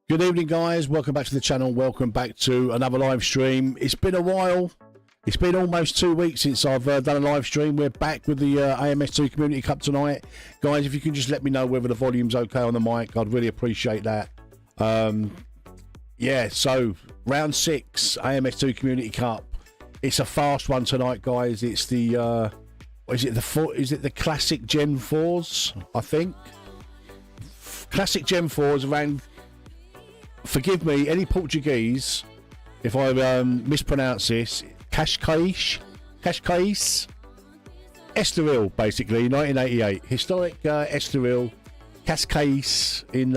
Good evening, guys. Welcome back to the channel. Welcome back to another live stream. It's been a while. It's been almost 2 weeks since I've done a live stream. We're back with the AMS2 Community Cup tonight. Guys, if you can just let me know whether the volume's okay on the mic, I'd really appreciate that. Yeah, so round 6, AMS2 Community Cup. It's a fast one tonight, guys. It's the, is it the Classic Gen 4s, I think? Classic Gen 4s around... Forgive me, any Portuguese, if I mispronounce this. Cascais, Estoril, basically, 1988. Historic Estoril, Cascais in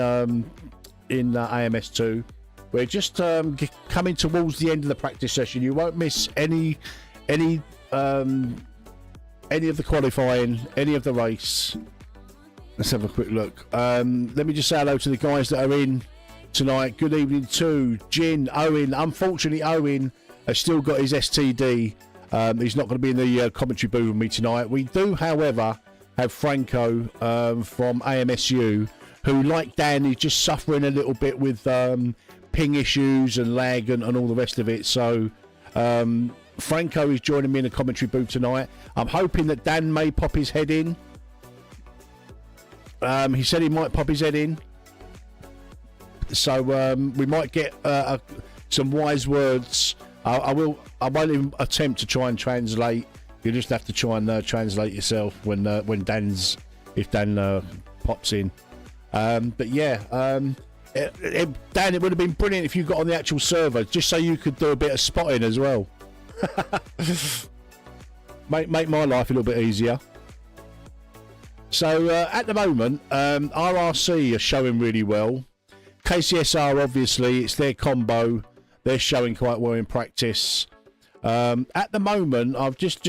AMS2. We're just coming towards the end of the practice session. You won't miss any of the qualifying, any of the race. Let's have a quick look. Let me just say hello to the guys that are in tonight. Good evening to Jin, Owen. Unfortunately, Owen has still got his STD. He's not going to be in the commentary booth with me tonight. We do, however, have Franco from AMSU, who, like Dan, is just suffering a little bit with ping issues and lag and all the rest of it. So Franco is joining me in the commentary booth tonight. I'm hoping that Dan may pop his head in. He said he might pop his head in. So we might get some wise words. I won't even attempt to try and translate. You just have to try and translate yourself when Dan pops in. But yeah, Dan, it would have been brilliant if you got on the actual server, just so you could do a bit of spotting as well. make my life a little bit easier. So at the moment, RRC are showing really well. KCSR, obviously, it's their combo. They're showing quite well in practice. At the moment, I've just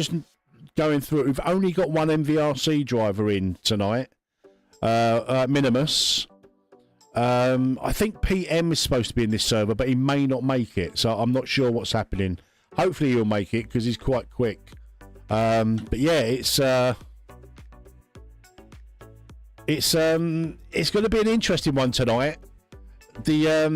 going through it. We've only got one MVRC driver in tonight, Minimus. I think PM is supposed to be in this server, but he may not make it, so I'm not sure what's happening. Hopefully he'll make it because he's quite quick. But yeah, it's going to be an interesting one tonight. I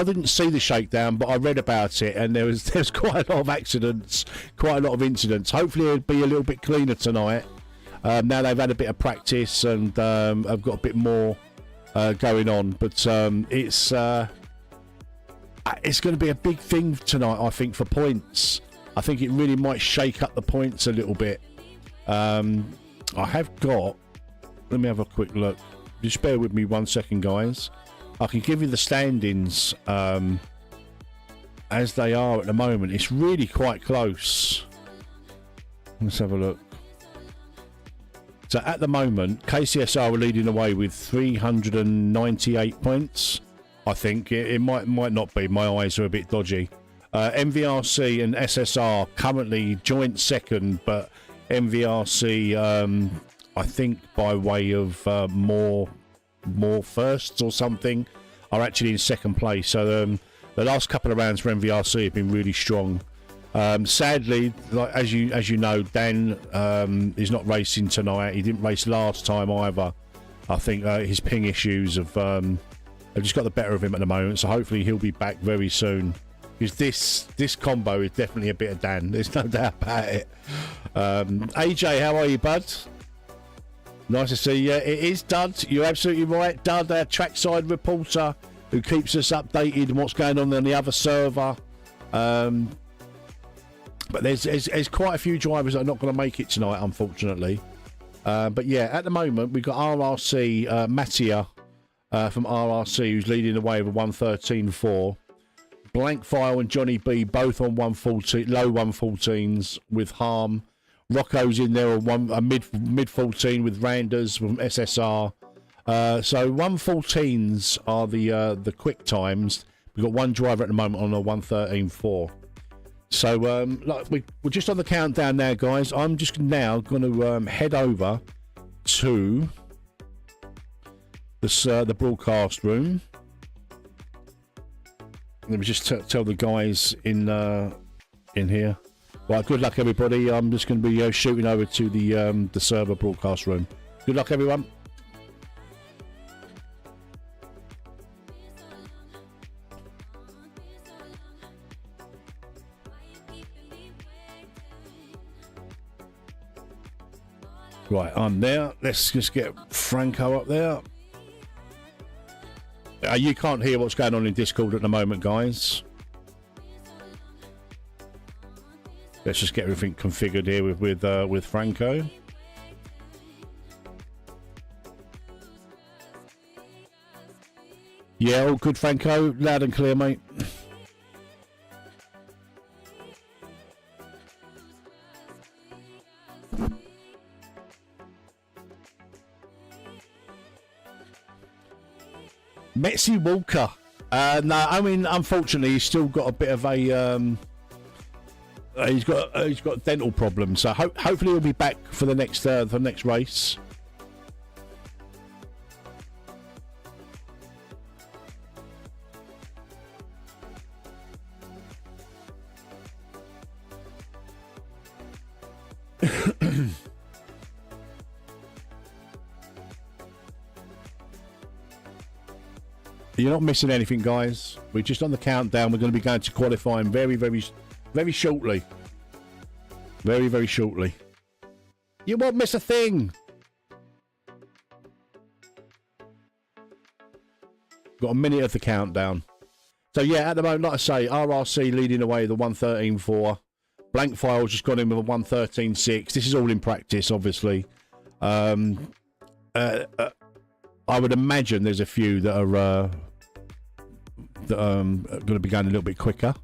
didn't see the shakedown, but I read about it, and there's quite a lot of accidents, quite a lot of incidents. Hopefully it'll be a little bit cleaner tonight. Now they've had a bit of practice and I've got a bit more going on, but it's going to be a big thing tonight, I think, for points. I think it really might shake up the points a little bit. I have got, let me have a quick look. Just bear with me 1 second, guys. I can give you the standings as they are at the moment. It's really quite close. Let's have a look. So at the moment, KCSR are leading the way with 398 points. I think it might not be. My eyes are a bit dodgy. MVRC and SSR currently joint second, but MVRC, I think by way of more firsts or something, are actually in second place. So the last couple of rounds for MVRC have been really strong. Sadly, like as you know, Dan is not racing tonight. He didn't race last time either. I think his ping issues have just got the better of him at the moment. So hopefully he'll be back very soon. Because this combo is definitely a bit of Dan. There's no doubt about it. AJ, how are you, bud? Nice to see you. It is Dud. You're absolutely right. Dud, our trackside reporter who keeps us updated on what's going on the other server. But there's quite a few drivers that are not going to make it tonight, unfortunately. But yeah, at the moment, we've got RRC, Mattia from RRC, who's leading the way with a 113.4. Blank File and Johnny B both on 114, low 114s with Harm. Rocco's in there on a mid 14 with Randers from SSR. So 114s are the quick times. We've got one driver at the moment on a 113.4. So like we're just on the countdown now, guys. I'm just now going to head over to the broadcast room. Let me just tell the guys in here. Right, good luck, everybody. I'm just going to be shooting over to the server broadcast room. Good luck, everyone. Right, I'm there. Let's just get Franco up there. You can't hear what's going on in Discord at the moment, guys. Let's just get everything configured here with Franco. Yeah, all good, Franco. Loud and clear, mate. Metzi Walker. No, I mean, unfortunately, he's still got a bit of a he's got dental problems. So hopefully he'll be back for the next race. You're not missing anything, guys. We're just on the countdown. We're going to be going to qualifying very, very, very shortly. Very, very shortly. You won't miss a thing. Got a minute of the countdown. So yeah, at the moment, like I say, RRC leading away the 113.4. Blank File's just got in with a 113.6. This is all in practice, obviously. I would imagine there's a few that are going to be going a little bit quicker.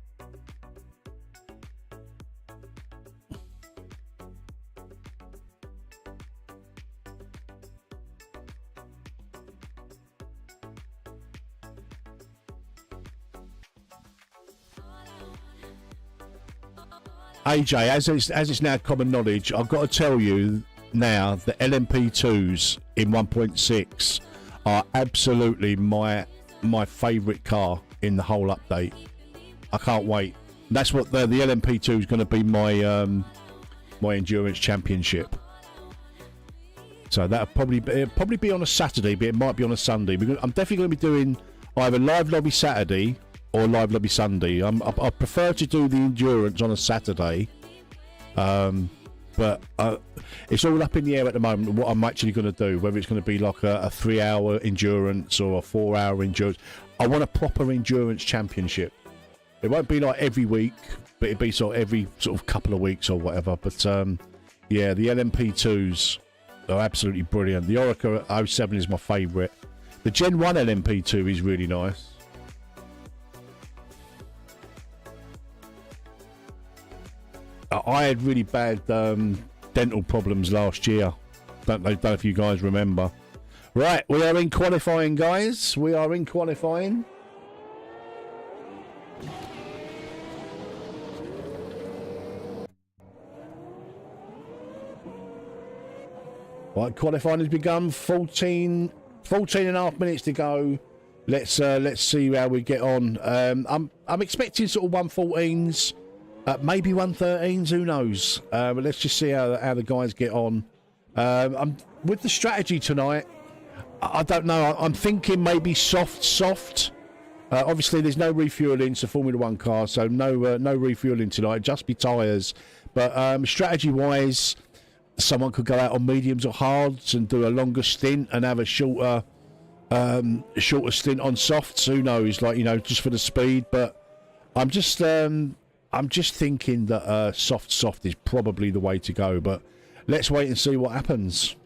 AJ, as it's now common knowledge, I've got to tell you now the LMP2s in 1.6 are absolutely my favourite car in the whole update. I can't wait. That's what the LMP2 is going to be my my endurance championship. So that'll probably be on a Saturday, but it might be on a Sunday. I'm definitely going to be doing either live lobby Saturday or live lobby Sunday. I prefer to do the endurance on a Saturday, but it's all up in the air at the moment what I'm actually going to do, whether it's going to be like a 3-hour endurance or a 4-hour endurance. I want a proper endurance championship. It won't be like every week, but it'll be sort of every sort of couple of weeks or whatever. But yeah, the LMP2s are absolutely brilliant. The Orica 07 is my favourite. The Gen 1 LMP2 is really nice. I had really bad dental problems last year. Don't know if you guys remember. Right, we are in qualifying, guys. We are in qualifying. Right, qualifying has begun. 14 and a half minutes to go. Let's see how we get on. I'm expecting sort of 114s. Maybe 113s, who knows? But let's just see how the guys get on. I'm with the strategy tonight. I don't know. I'm thinking maybe soft. Obviously, there's no refueling. It's a Formula 1 car, so no refueling tonight. Just be tyres. But strategy-wise, someone could go out on mediums or hards and do a longer stint and have a shorter stint on softs. Who knows? Like, you know, just for the speed. But I'm just thinking that soft is probably the way to go, but let's wait and see what happens.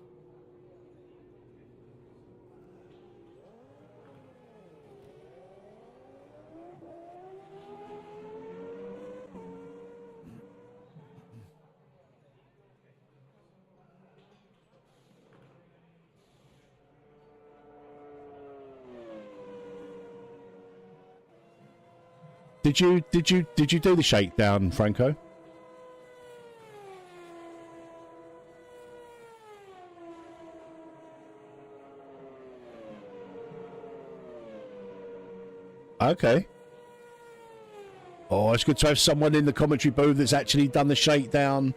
Did you do the shakedown, Franco? Okay. Oh, it's good to have someone in the commentary booth that's actually done the shakedown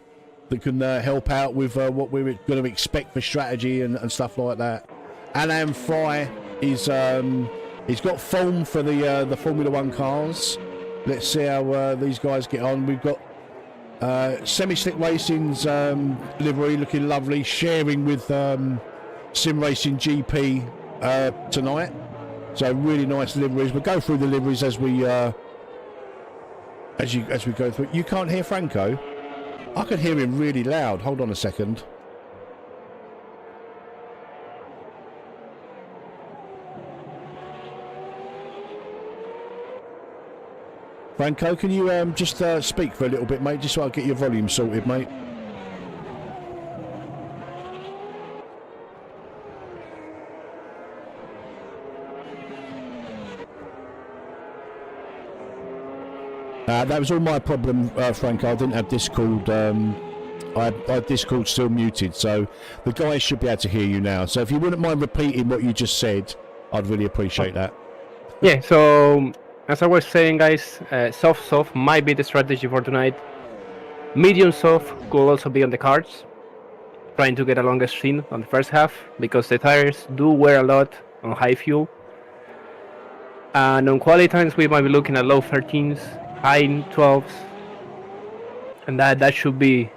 that can help out with what we're going to expect for strategy and stuff like that. Alan Fry is he's got form for the Formula One cars. Let's see how these guys get on. We've got Semi-Slick Racing's livery looking lovely, sharing with Sim Racing GP tonight. So really nice liveries. We'll go through the liveries as we go through. You can't hear Franco? I can hear him really loud. Hold on a second. Franco, can you just speak for a little bit, mate, just so I get your volume sorted, mate? That was all my problem, Franco. I didn't have Discord. I had Discord still muted, so the guys should be able to hear you now. So if you wouldn't mind repeating what you just said, I'd really appreciate that. Yeah, so as I was saying, guys, soft might be the strategy for tonight. Medium soft could also be on the cards, trying to get a longer stint on the first half, because the tires do wear a lot on high fuel. And on quality times, we might be looking at low 13s, high 12s, and that should be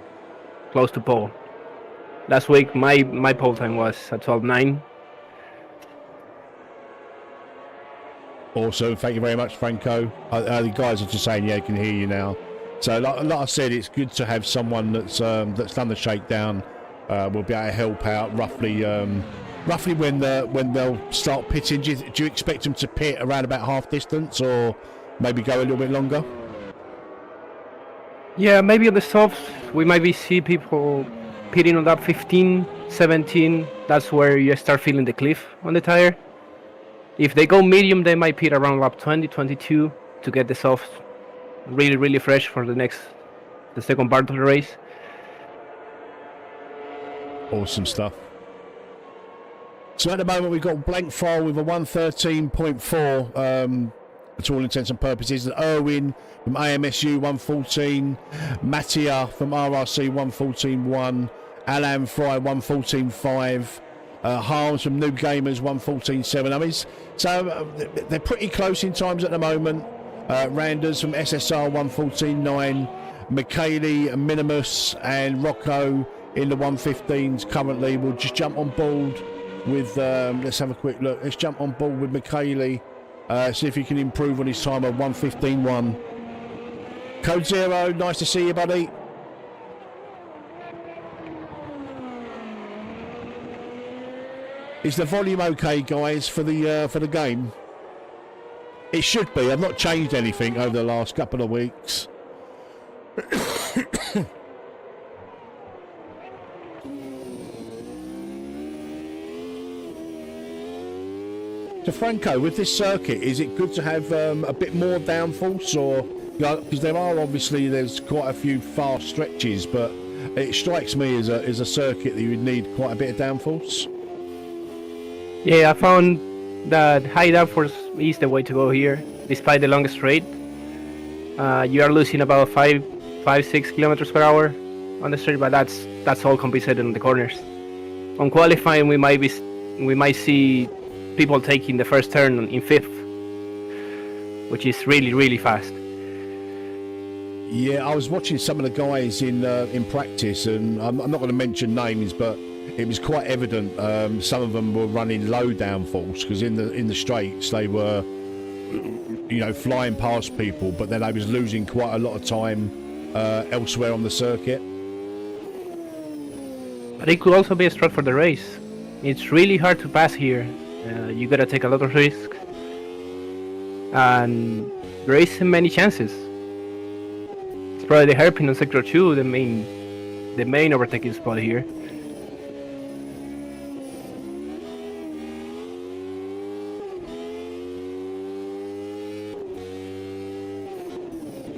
close to pole. Last week, my pole time was at 12.9. Awesome, thank you very much, Franco. The guys are just saying, yeah, I can hear you now. So, like I said, it's good to have someone that's done the shakedown. Will be able to help out roughly when they'll start pitting. Do you expect them to pit around about half distance, or maybe go a little bit longer? Yeah, maybe on the softs, we might see people pitting on that 15, 17. That's where you start feeling the cliff on the tire. If they go medium, they might pit around lap 20, 22 to get the softs really, really fresh for the second part of the race. Awesome stuff. So at the moment we've got blank file with a 113.4 to all intents and purposes. Owen from AMSU 114, Mattia from RRC 114.1, Alan Fry 114.5, Harms from Noob Gamers 114.7. I mean, so they're pretty close in times at the moment. Randers from SSR 114.9, Michele, Minimus and Rocco in the 115s currently. We'll just jump on board with let's have a quick look. Let's jump on board with Michele, see if he can improve on his time of 115.1. Code Zero, nice to see you, buddy. Is the volume okay, guys, for the game? It should be. I've not changed anything over the last couple of weeks. So Franco, with this circuit, is it good to have a bit more downforce, or because there's quite a few fast stretches, but it strikes me as a circuit that you would need quite a bit of downforce. Yeah, I found that high downforce is the way to go here, despite the long straight. You are losing about 5-6 kilometers per hour on the straight, but that's all compensated on the corners. On qualifying, we might see people taking the first turn in 5th, which is really, really fast. Yeah, I was watching some of the guys in practice, and I'm not going to mention names, but it was quite evident some of them were running low downforce, because in the straights they were, flying past people, but then they was losing quite a lot of time elsewhere on the circuit. But it could also be a strat for the race. It's really hard to pass here. You gotta take a lot of risks, and there isn't many chances. It's probably the hairpin on sector 2, the main overtaking spot here.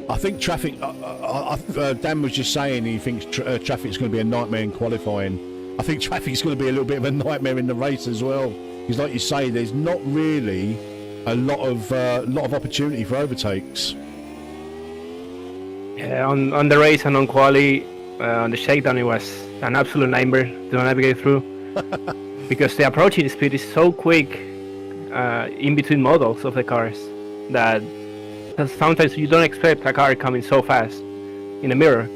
I think traffic. Dan was just saying he thinks traffic's going to be a nightmare in qualifying. I think traffic's going to be a little bit of a nightmare in the race as well. Because, like you say, there's not really a lot of opportunity for overtakes. Yeah, on the race and on quali, on the shakedown, it was an absolute nightmare to navigate through because the approaching speed is so quick in between models of the cars that sometimes you don't expect a car coming so fast in a mirror.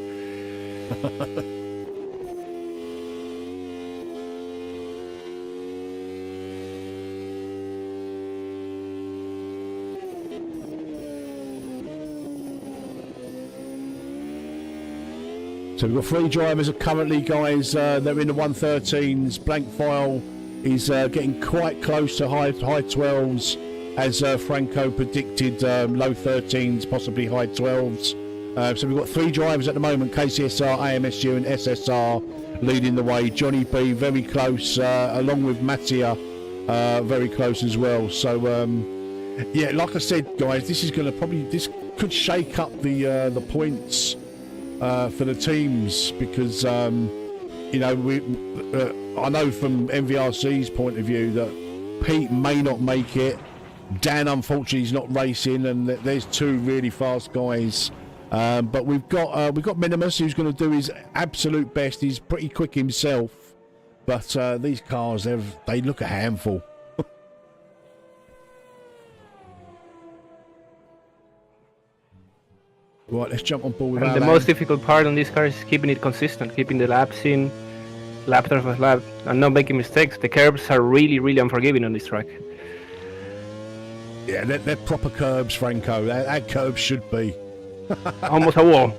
So we've got 3 drivers are currently, guys, they're in the 113s. Blank File is getting quite close to high 12s, as Franco predicted, low 13s, possibly high 12s. So we've got 3 drivers at the moment, KCSR, AMS2 and SSR leading the way. Johnny B very close, along with Mattia very close as well. So yeah, like I said, guys, this could shake up the points for the teams, because you know, I know from MVRC's point of view that Pete may not make it. Dan, unfortunately, is not racing, and there's 2 really fast guys. But we've got Minimus, who's going to do his absolute best. He's pretty quick himself, but these cars, they look a handful. Right, let's jump on board with And the most difficult part on this car is keeping it consistent, keeping the laps in, lap after lap, and not making mistakes. The curbs are really, really unforgiving on this track. Yeah, they're proper curbs, Franco. That curbs should be. Almost a wall.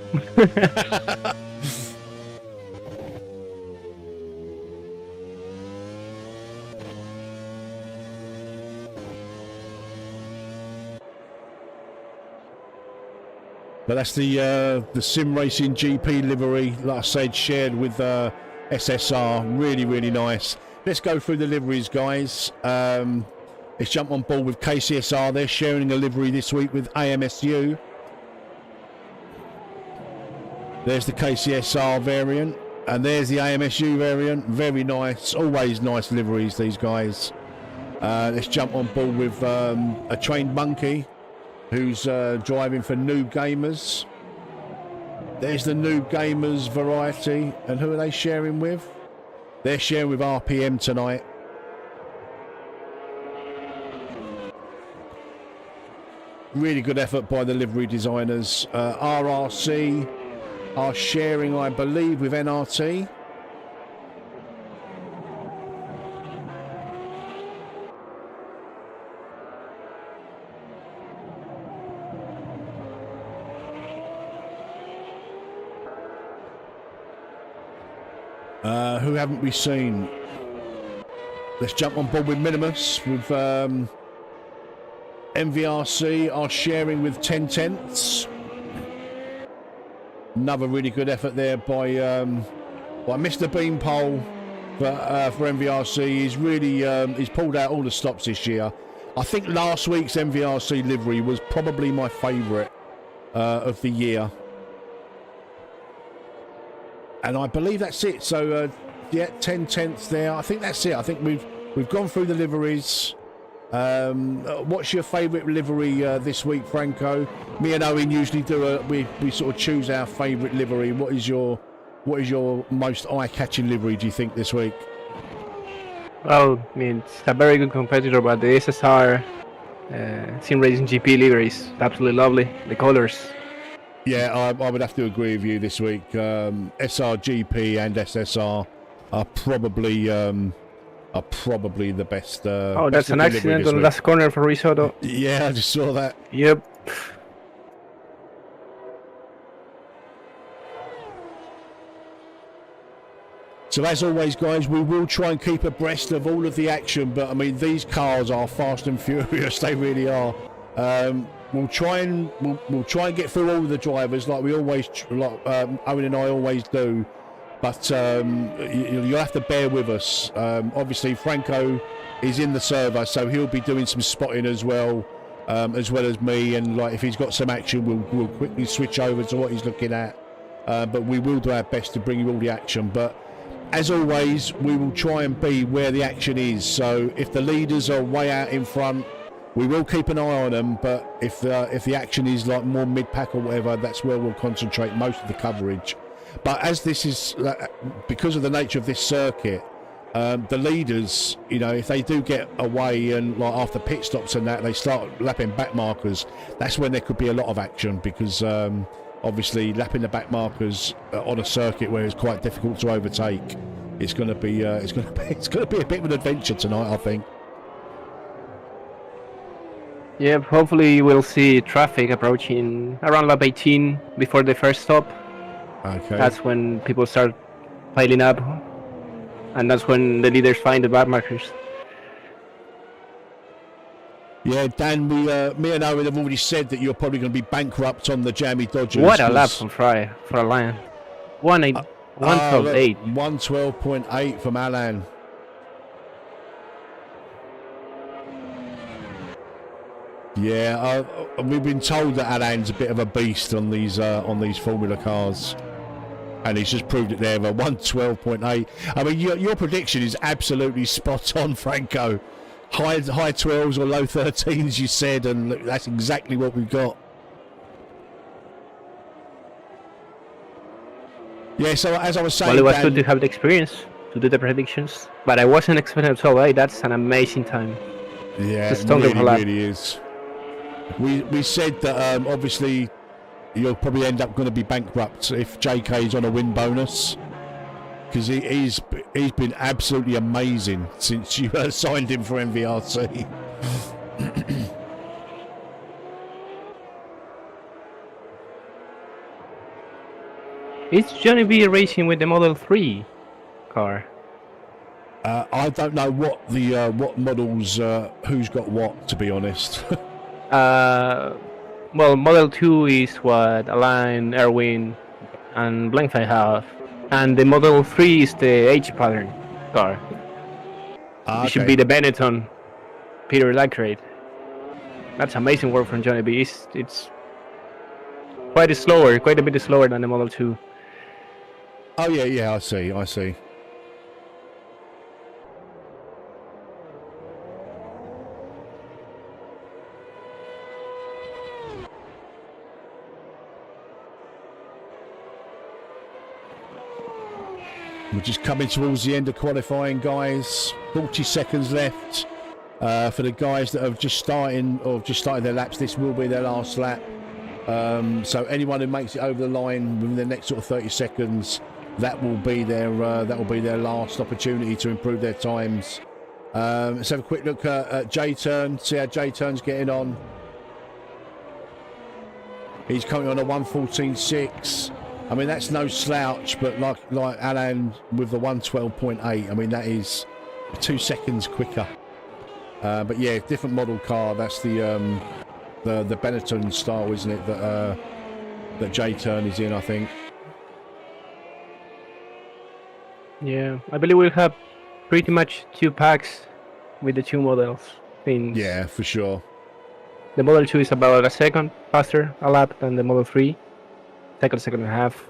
But that's the Sim Racing GP livery, like I said, shared with SSR. Really, really nice. Let's go through the liveries, guys. Let's jump on board with KCSR. They're sharing a livery this week with AMS2. There's the KCSR variant, and there's the AMS2 variant. Very nice. Always nice liveries, these guys. Let's jump on board with a trained monkey who's driving for Noob Gamers. There's the Noob Gamers variety. And who are they sharing with? They're sharing with RPM tonight. Really good effort by the livery designers. RRC are sharing, I believe, with NRT. Who haven't we seen? Let's jump on board with Minimus, with MVRC are sharing with 10 tenths. Another really good effort there by Mr. Beanpole for MVRC. He's really he's pulled out all the stops this year. I think last week's MVRC livery was probably my favourite of the year. And I believe that's it. So yeah, 10 tenths there. I think that's it. I think we've gone through the liveries. What's your favourite livery this week, Franco? Me and Owen usually do we sort of choose our favourite livery. What is your most eye-catching livery, do you think, this week? Well, I mean, it's a very good competitor, but the SSR Sim Racing GP livery is absolutely lovely. The colours. Yeah, I would have to agree with you this week. SRGP and SSR are probably the best. Oh, that's an accident on the last corner for Risotto. Yeah, I just saw that. Yep. So as always, guys, we will try and keep abreast of all of the action. But I mean, these cars are fast and furious. They really are. We'll try and get through all of the drivers like we always, Owen and I always do. But you'll have to bear with us. Obviously, Franco is in the server, so he'll be doing some spotting as well. as well as me, and like if he's got some action, we'll quickly switch over to what he's looking at. But we will do our best to bring you all the action. But as always, we will try and be where the action is. So if the leaders are way out in front, we will keep an eye on them. But if the action is like more mid-pack or whatever, that's where we'll concentrate most of the coverage. But as this is, because of the nature of this circuit, the leaders, you know, if they do get away and like after pit stops and that, they start lapping back markers, that's when there could be a lot of action, because obviously lapping the back markers on a circuit where it's quite difficult to overtake, it's going to be a bit of an adventure tonight, I think. Yeah, hopefully we'll see traffic approaching around lap 18 before the first stop. Okay. That's when people start piling up, and that's when the leaders find the back markers. Yeah, Dan, me and Owen have already said that you're probably going to be bankrupt on the Jammy Dodgers. What a lap from Fry for Alan. 112.8. 112.8 from Alan. Yeah, we've been told that Alan's a bit of a beast on these Formula cars, and he's just proved it there. 112.8. I mean, your prediction is absolutely spot on, Franco. High 12s or low 13s, you said, and look, that's exactly what we've got. Yeah, so as I was saying, well, it was Dan, good to have the experience to do the predictions, but I wasn't expecting 12.8. That's an amazing time. Yeah, it really is. We said that obviously you'll probably end up going to be bankrupt if JK is on a win bonus, because he's been absolutely amazing since you signed him for MVRC. Is Johnny B racing with the Model 3 car? I don't know what models, who's got what, to be honest. Well, Model 2 is what Alain, Erwin, and Blankfey have, and the Model 3 is the H pattern car. It should be the Benetton, Peter Lacrate. That's amazing work from Johnny B. It's quite a bit slower than the Model 2. Oh yeah, I see. We're just coming towards the end of qualifying, guys. 40 seconds left for the guys that have just started their laps. This will be their last lap. So anyone who makes it over the line within the next sort of 30 seconds, that will be their last opportunity to improve their times. Let's have a quick look at J-Turn. See how J-Turn's getting on. He's coming on a 1:14.6. I mean, that's no slouch, but like Alan with the 112.8, I mean, that is 2 seconds quicker. But yeah, different model car. That's the Benetton style, isn't it? That J-Turn is in, I think. Yeah, I believe we'll have pretty much 2 packs with the 2 models. Yeah, for sure. The Model 2 is about a second faster a lap than the Model 3. Second and a half.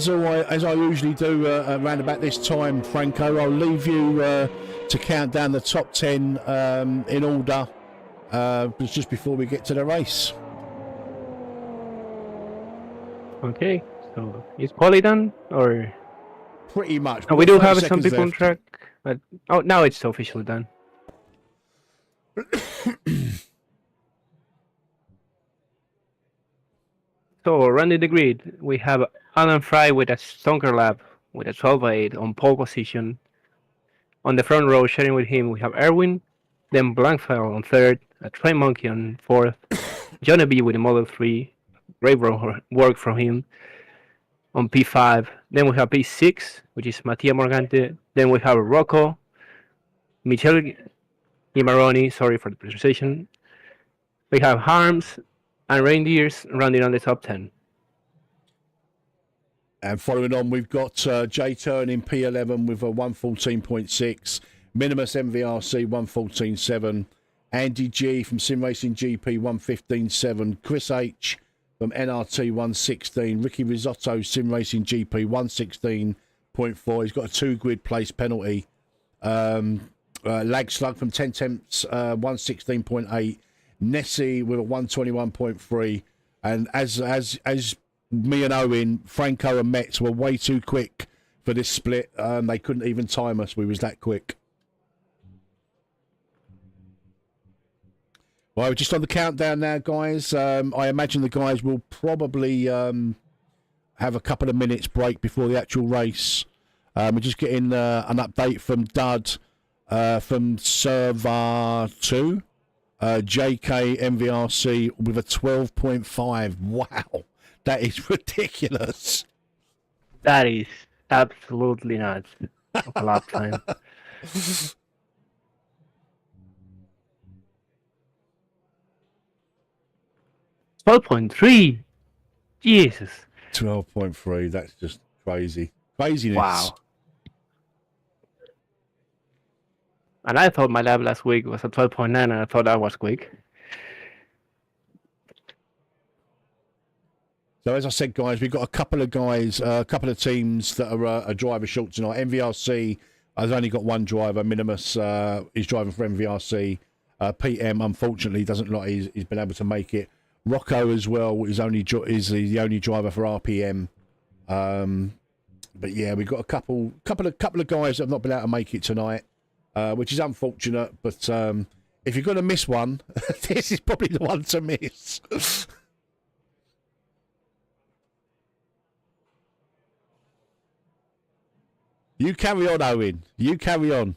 Right, as I usually do around about this time, Franco, I'll leave you to count down the top 10 in order just before we get to the race. Okay, so is quali done or? Pretty much. Oh, we do have some people on track, but now it's officially done. So running the grid, we have Alan Fry with a stonker lap with a 12.8 on pole position. On the front row, sharing with him, we have Erwin Then Blankfell on third, a Train Monkey on fourth, Johnny B with the Model 3, great work from him on P5. Then we have P6, which is Mattia Morgante. Then we have Rocco, Michel Gimaroni, sorry for the pronunciation. We have Harms and Reindeers rounding on the top 10. And following on, we've got Jay Turn in P11 with a 114.6. Minimus MVRC 114.7. Andy G from Sim Racing GP 115.7. Chris H from NRT 116. Ricky Risotto Sim Racing GP 116.4. He's got a 2 grid place penalty. Lag Slug from 10 Temps 116.8. Nessie with a 121.3. And as me and Owen, Franco and Metz were way too quick for this split. They couldn't even time us. We was that quick. Well, we're just on the countdown now, guys. I imagine the guys will probably have a couple of minutes break before the actual race. We're just getting an update from Dud from Server 2. JK MVRC with a 12.5. Wow, that is ridiculous. That is absolutely nuts. A lap time. 12.3. Jesus. 12.3. That's just crazy. Craziness. Wow. And I thought my lap last week was a 12.9, and I thought that was quick. So as I said, guys, we've got a couple of guys, a couple of teams that are driver short tonight. MVRC has only got one driver. Minimus is driving for MVRC. PM, unfortunately, doesn't look like he's been able to make it. Rocco as well is the only driver for RPM. But yeah, we've got a couple of guys that have not been able to make it tonight, which is unfortunate. But if you're going to miss one, this is probably the one to miss. You carry on, Owen. You carry on.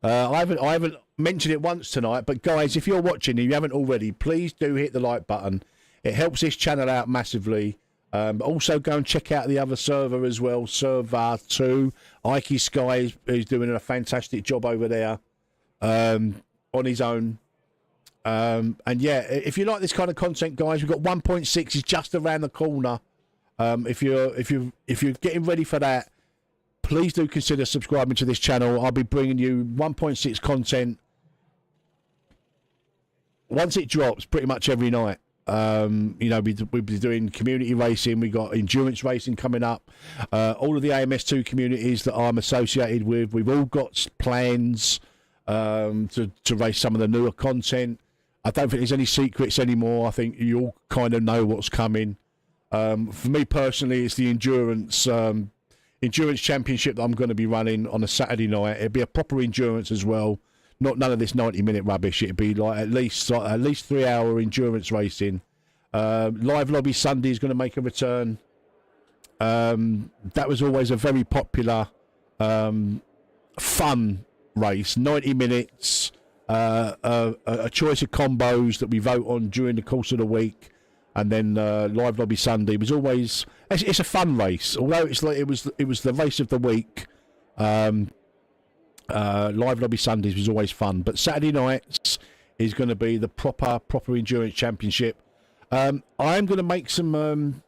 I haven't mentioned it once tonight, but guys, if you're watching and you haven't already, please do hit the like button. It helps this channel out massively. But also go and check out the other server as well, Server 2. Eike Sky is doing a fantastic job over there on his own. And yeah, if you like this kind of content, guys, we've got 1.6 is just around the corner. If you're getting ready for that, please do consider subscribing to this channel. I'll be bringing you 1.6 content once it drops, pretty much every night. You know, we'll be doing community racing. We got endurance racing coming up. All of the AMS2 communities that I'm associated with, we've all got plans to race some of the newer content. I don't think there's any secrets anymore. I think you all kind of know what's coming. For me personally, it's the endurance championship that I'm going to be running on a Saturday night. It'll be a proper endurance as well. Not none of this 90-minute rubbish. It'd be like at least 3-hour endurance racing. Live Lobby Sunday is going to make a return. That was always a very popular, fun race. 90 minutes, a choice of combos that we vote on during the course of the week, and then Live Lobby Sunday was always. It's a fun race, although it's like it was the race of the week. Live Lobby Sundays was always fun, but Saturday nights is going to be the proper endurance championship. I'm going to make some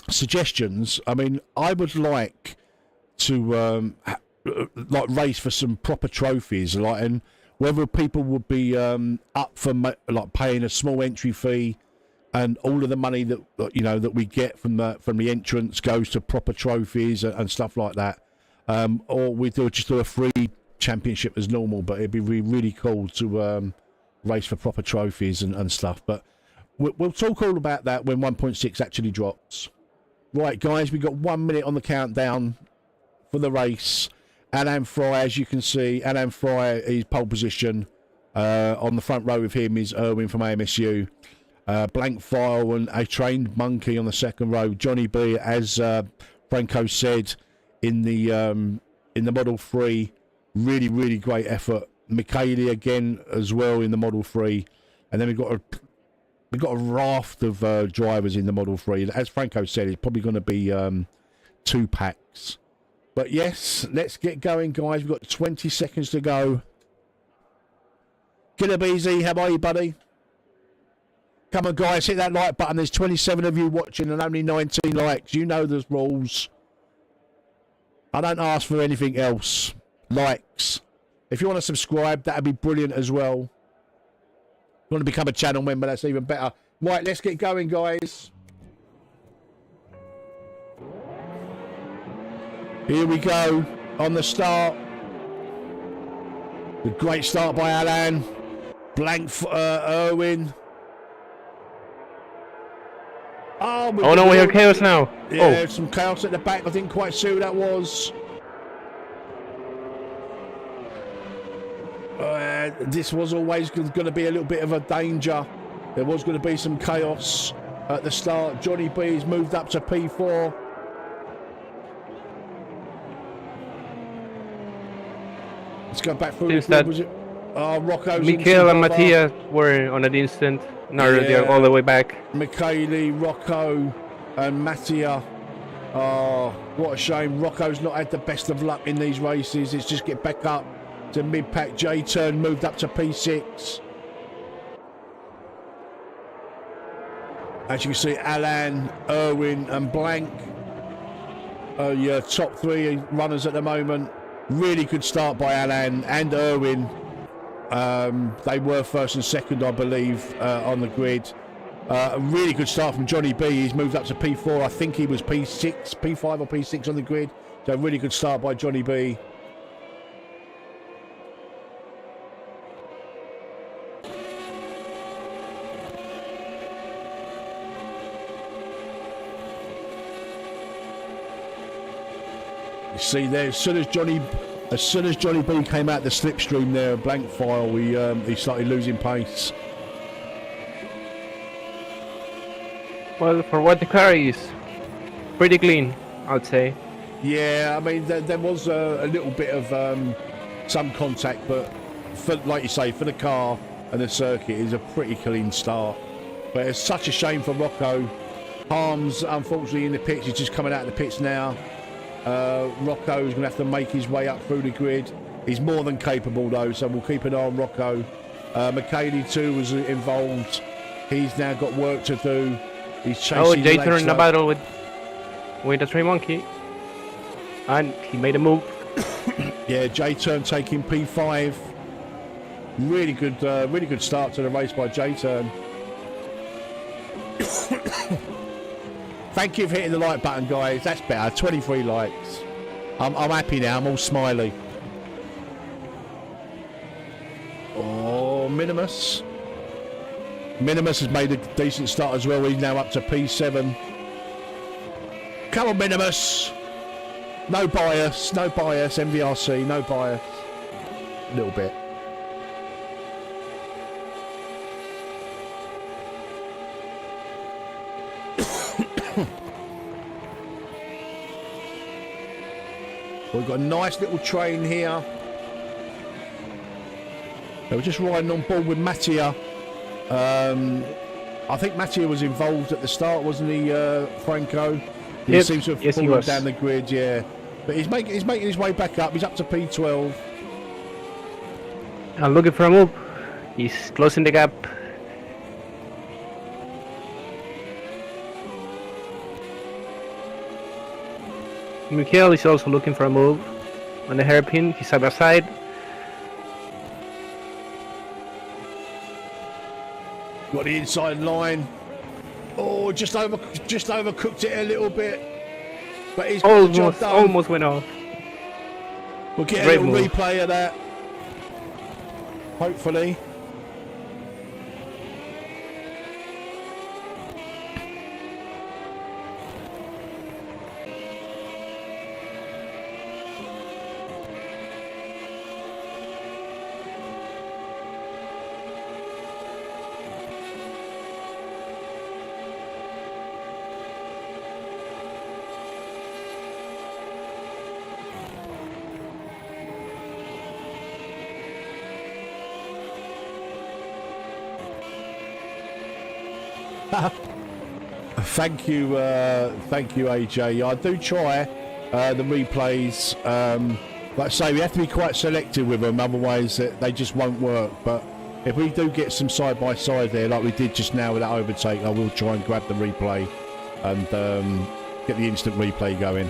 suggestions. I mean, I would like to like race for some proper trophies, like, and whether people would be up for like paying a small entry fee, and all of the money that that we get from the entrance goes to proper trophies and stuff like that. Or we do a free championship as normal, but it'd be really cool to race for proper trophies and stuff. But we'll talk all about that when 1.6 actually drops. Right, guys, we've got 1 minute on the countdown for the race. Alan Fry, as you can see, Alan Fry is pole position. On the front row with him is Owen from AMSU. Blank File and a Trained Monkey on the second row. Johnny B, as Franco said, in the Model 3, really great effort. Michele again as well in the Model 3. And then we've got a raft of drivers in the Model 3. As Franco said, it's probably going to be 2 packs. But yes, let's get going, guys. We've got 20 seconds to go. Gilla BZ, how are you, buddy? Come on, guys, hit that like button. There's 27 of you watching and only 19 likes. You know the rules. I don't ask for anything else. Likes. If you want to subscribe, that'd be brilliant as well. If you want to become a channel member, that's even better. Right, let's get going, guys. Here we go on the start. The great start by Alan. Blank for Owen. Oh no, we have chaos now. Yeah, some chaos at the back. I didn't quite see who that was. This was always going to be a little bit of a danger. There was going to be some chaos at the start. Johnny B's moved up to P4. Let's go back through. Was it? Oh, Rocco's. Michael and Matthias were on an instant. Now they're all the way back. Michele, Rocco, and Mattia. Oh, what a shame. Rocco's not had the best of luck in these races. Let's just get back up to mid-pack. J-Turn moved up to P6. As you can see, Alan, Erwin, and Blank are your top 3 runners at the moment. Really good start by Alan and Erwin. They were first and second, I believe, on the grid. A really good start from Johnny B. He's moved up to P4. I think he was P6, P5 or P6 on the grid. So a really good start by Johnny B. You see there, as soon as Johnny B came out the slipstream there, blank file, he started losing pace. Well, for what the car is, pretty clean, I'd say. Yeah, I mean, there was a little bit of some contact, but like you say, for the car and the circuit, it's a pretty clean start. But it's such a shame for Rocco. Harms, unfortunately, in the pits. He's just coming out of the pits now. Rocco's going to have to make his way up through the grid. He's more than capable, though, so we'll keep an eye on Rocco. Michele, too, was involved. He's now got work to do. He's chasing J-Turn in a battle with a Tree Monkey. And he made a move. Yeah, J-Turn taking P5. Really good start to the race by J-Turn. Thank you for hitting the like button, guys. That's better. 23 likes. I'm happy now. I'm all smiley. Oh, Minimus. Minimus has made a decent start as well. He's now up to P7. Come on, Minimus. No bias. No bias. MVRC. No bias. A little bit. We've got a nice little train here. They were just riding on board with Mattia. I think Mattia was involved at the start, wasn't he, Franco? He seems to have fallen down the grid, yeah. But he's making his way back up. He's up to P12. I'm looking for a move. He's closing the gap. Michael is also looking for a move on the hairpin. He's side by side. Got the inside line. Oh, just overcooked it a little bit. But he's got the job done. Almost went off. We'll get a little replay of that. Hopefully. Thank you, AJ. I do try the replays. Like I say, we have to be quite selective with them, otherwise they just won't work. But if we do get some side by side there, like we did just now with that overtake, I will try and grab the replay and get the instant replay going.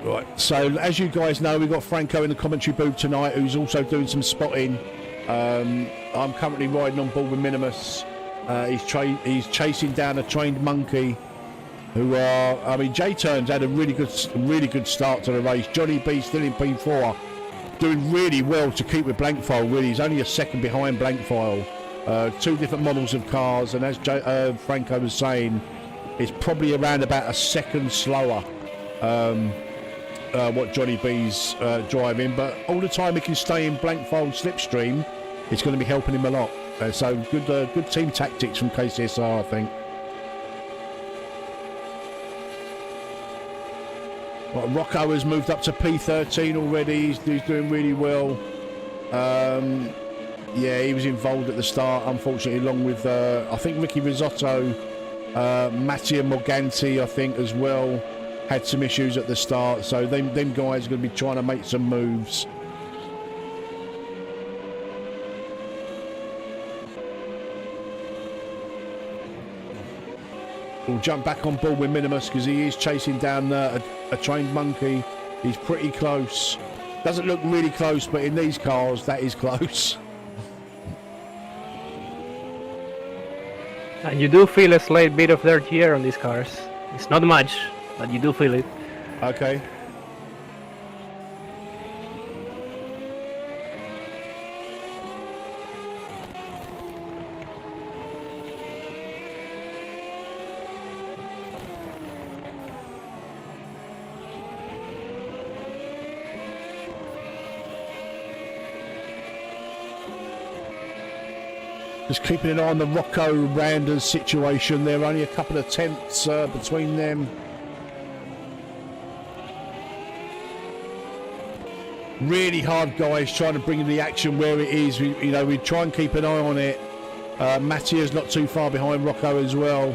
Right, so as you guys know, we've got Franco in the commentary booth tonight, who's also doing some spotting. I'm currently riding on board with Minimus. He's chasing down a trained monkey. I mean, J-Turn's had a really good start to the race. Johnny B still in P4, doing really well to keep with Blankfile. Really, he's only a second behind Blankfile. Two different models of cars, and as Franco was saying, it's probably around about a second slower. What Johnny B's driving, but all the time he can stay in Blankfile slipstream, it's going to be helping him a lot. So good team tactics from KCSR, I think. Well, Rocco has moved up to P13 already. He's doing really well. Yeah, he was involved at the start, unfortunately, along with I think Ricky Risotto, Mattia Morganti, I think as well. Had some issues at the start, so them guys are going to be trying to make some moves. We'll jump back on board with Minimus because he is chasing down a trained monkey. He's pretty close. Doesn't look really close, but in these cars, that is close. And you do feel a slight bit of dirt here on these cars. It's not much, but you do feel it. Okay. Just keeping an eye on the Rocco Randers situation. There are only a couple of tenths between them. Really hard, guys, trying to bring the action where it is. We try and keep an eye on it. Mattia's not too far behind Rocco as well.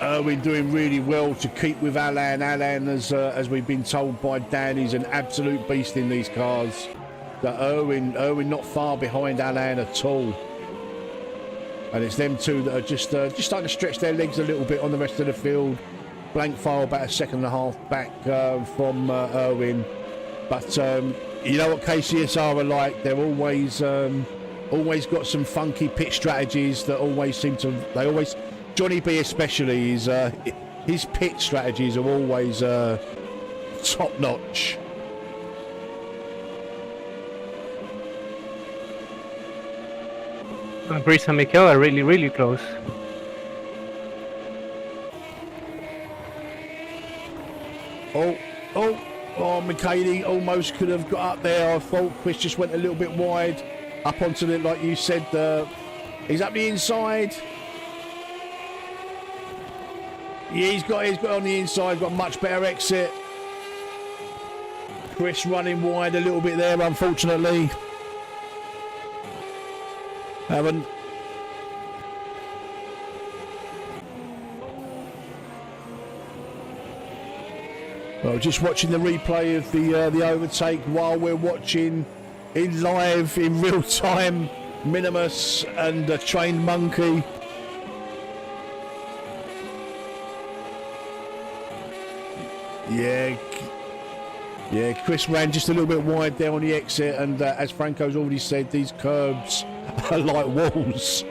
Owen doing really well to keep with Alan. Alan, as we've been told by Dan, is an absolute beast in these cars. But Owen not far behind Alan at all. And it's them two that are just starting to stretch their legs a little bit on the rest of the field. Blankfile about a second and a half back from Owen. But you know what KCSR are like. They're always got some funky pit strategies that always seem to. Johnny B especially, his pit strategies are always top notch. Brice and Mikel are really, really close. Oh, Michele almost could have got up there. I thought Chris just went a little bit wide up onto it, like you said. He's up the inside. Yeah, he's got on the inside, got much better exit. Chris running wide a little bit there, unfortunately. Well, just watching the replay of the overtake while we're watching in live, in real time, Minimus and a trained monkey. Yeah, Chris ran just a little bit wide there on the exit, and as Franco's already said, these curbs are like walls.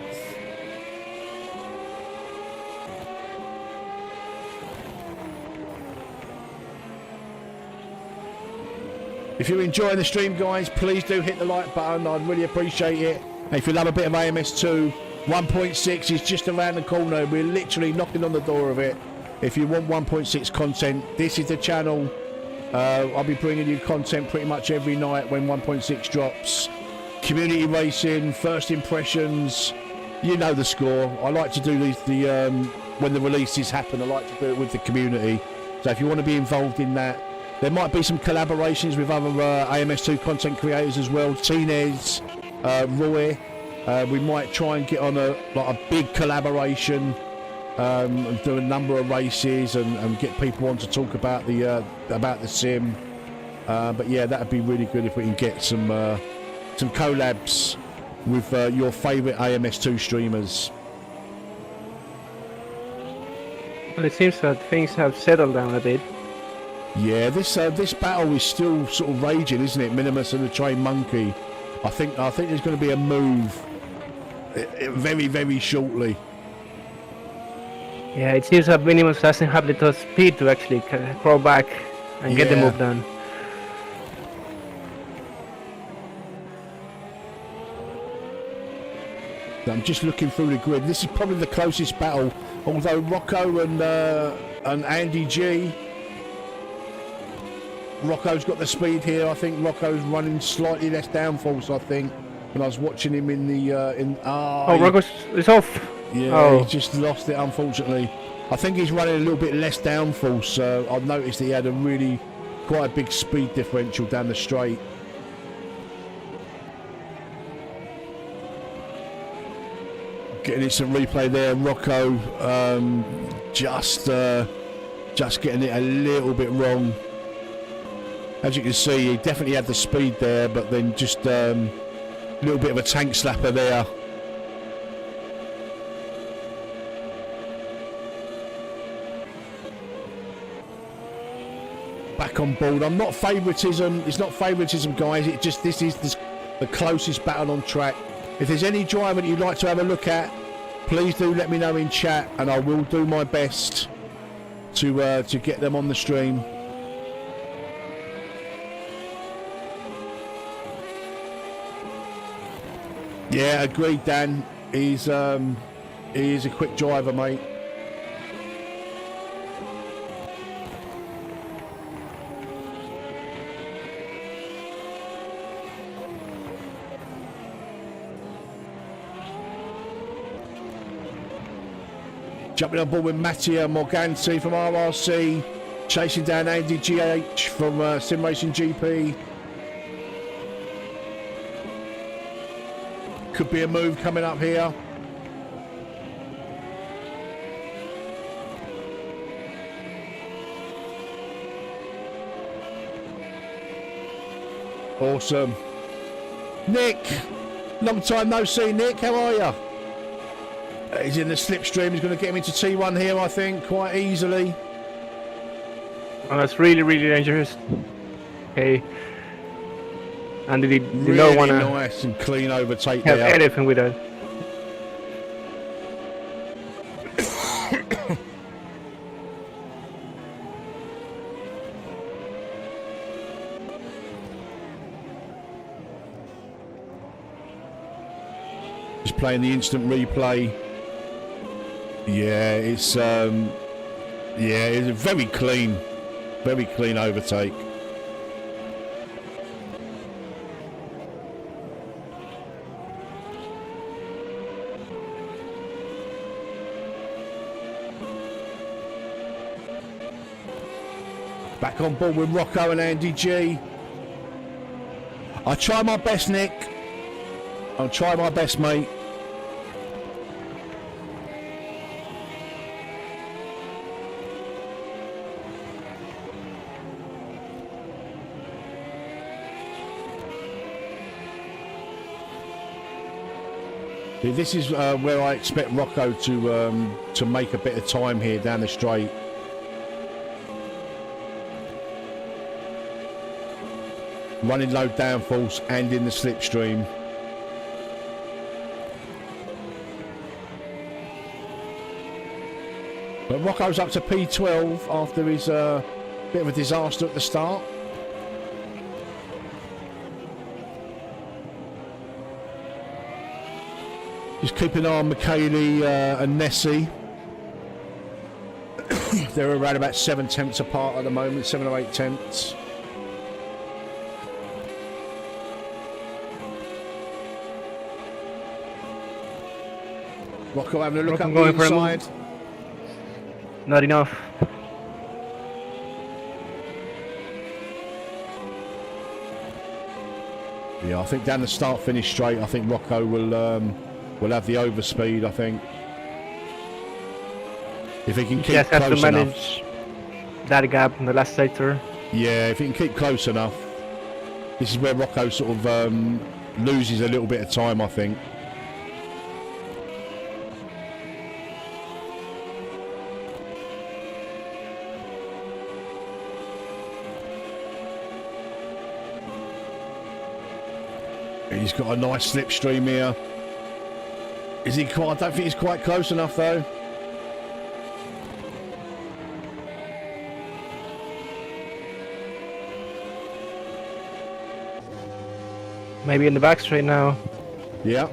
If you're enjoying the stream, guys, please do hit the like button. I'd really appreciate it. And if you love a bit of AMS2, 1.6 is just around the corner. We're literally knocking on the door of it. If you want 1.6 content, this is the channel. I'll be bringing you content pretty much every night when 1.6 drops. Community racing, first impressions, you know the score. I like to do the when the releases happen, I like to do it with the community. So if you want to be involved in that, there might be some collaborations with other AMS2 content creators as well. Tinez, Roy. We might try and get on a big collaboration and do a number of races and get people on to talk about the sim. But yeah, that'd be really good if we can get some collabs with your favourite AMS2 streamers. Well, it seems that things have settled down a bit. Yeah, this battle is still sort of raging, isn't it? Minimus and the Train Monkey. I think there's going to be a move very, very shortly. Yeah, it seems that Minimus doesn't have the top speed to actually crawl back and get the move done. I'm just looking through the grid. This is probably the closest battle, although Rocco and Andy G. Rocco's got the speed here. I think Rocco's running slightly less downforce. I think when I was watching him in the Rocco's is off. Yeah, he just lost it unfortunately. I think he's running a little bit less downforce. So I've noticed he had quite a big speed differential down the straight. Getting instant replay there, Rocco just getting it a little bit wrong. As you can see, he definitely had the speed there, but then just a little bit of a tank slapper there. Back on board. I'm not favouritism. It's not favouritism, guys. It just this is the closest battle on track. If there's any driver that you'd like to have a look at, please do let me know in chat, and I will do my best to get them on the stream. Yeah, agreed, Dan. He is a quick driver, mate. Jumping on board with Mattia Morganti from RRC, chasing down Andy GH from Sim Racing GP. Could be a move coming up here. Awesome. Nick, long time no see, Nick. How are you? He's in the slipstream. He's going to get him into T1 here, I think, quite easily. Oh, that's really, really dangerous. Okay. And they really don't want to nice and clean overtake have there. anything with it. Just playing the instant replay. Yeah, it's a very clean overtake. Back on board with Rocco and Andy G. I'll try my best, Nick. I'll try my best, mate. This is where I expect Rocco to make a bit of time here down the straight. Running low downforce and in the slipstream. But Rocco's up to P12 after his bit of a disaster at the start. Just keep an eye on Michele and Nessie. They're around about 7 tenths apart at the moment, 7 or 8 tenths. Rocco having a look up the inside. Not enough. Yeah, I think down the start-finish straight, I think Rocco will have the overspeed, I think. If he can keep Just has to close manage that gap in the last sector. Yeah, if he can keep close enough. This is where Rocco sort of loses a little bit of time, I think. He's got a nice slipstream here. Is he quite? I don't think he's quite close enough though. Maybe in the back straight now. Yeah.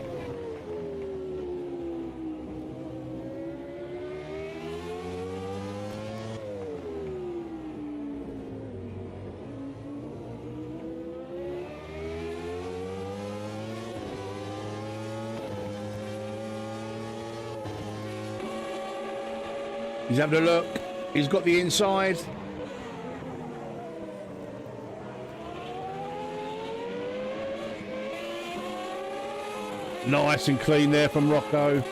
He's having a look. He's got the inside. Nice and clean there from Rocco.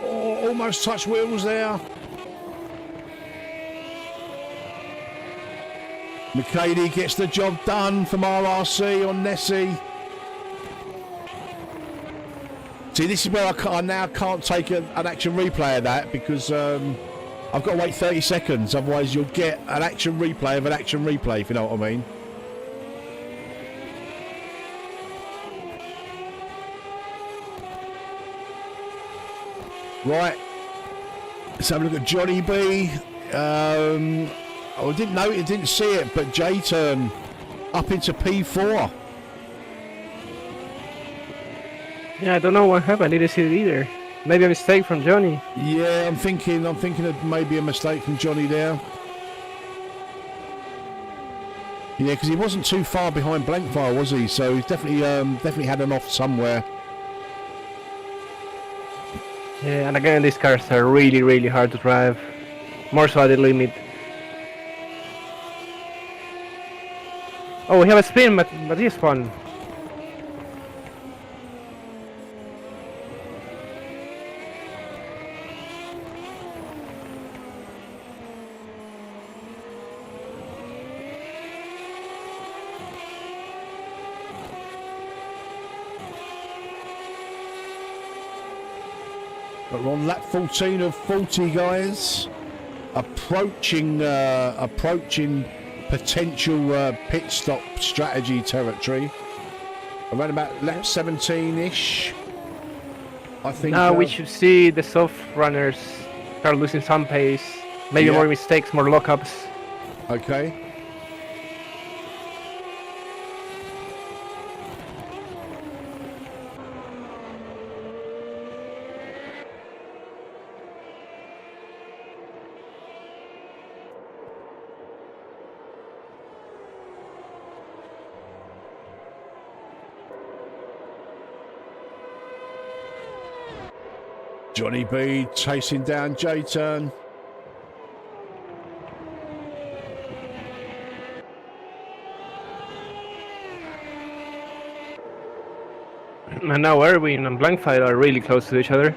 Oh, almost touched wheels there. McCady gets the job done from RRC on Nessie. See, this is where I now can't take an action replay of that because I've got to wait 30 seconds. Otherwise, you'll get an action replay of an action replay, if you know what I mean. Right. Let's have a look at Johnny B. I didn't know it, didn't see it, but J-turn up into P4. Yeah, I don't know what happened. I didn't see it either. Maybe a mistake from Johnny. Yeah, I'm thinking of maybe a mistake from Johnny there. Yeah, because he wasn't too far behind Blankfire, was he? So he's definitely had an off somewhere. Yeah, and again, these cars are really, really hard to drive. More so at the limit. Oh, we have a spin, but it's fun. But we're on lap 14 of 40, guys. Approaching potential pit stop strategy territory. Around about lap 17-ish, I think. Now we should see the soft runners start losing some pace. Maybe more mistakes, more lockups. Okay. Johnny B chasing down J-turn. And now Erwin and Blankfire are really close to each other.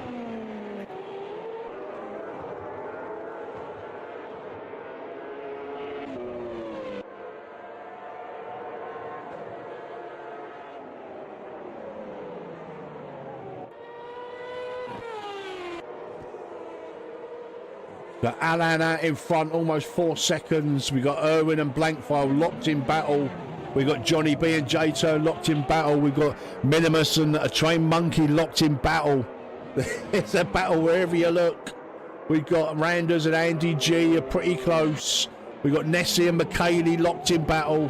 Got Alan out in front, almost 4 seconds. We got Erwin and Blankfire locked in battle. We got Johnny B and J-turn locked in battle. We've got Minimus and a trained monkey locked in battle. It's a battle wherever you look. We've got Randers and Andy G are pretty close. We've got Nessie and McKaylee locked in battle.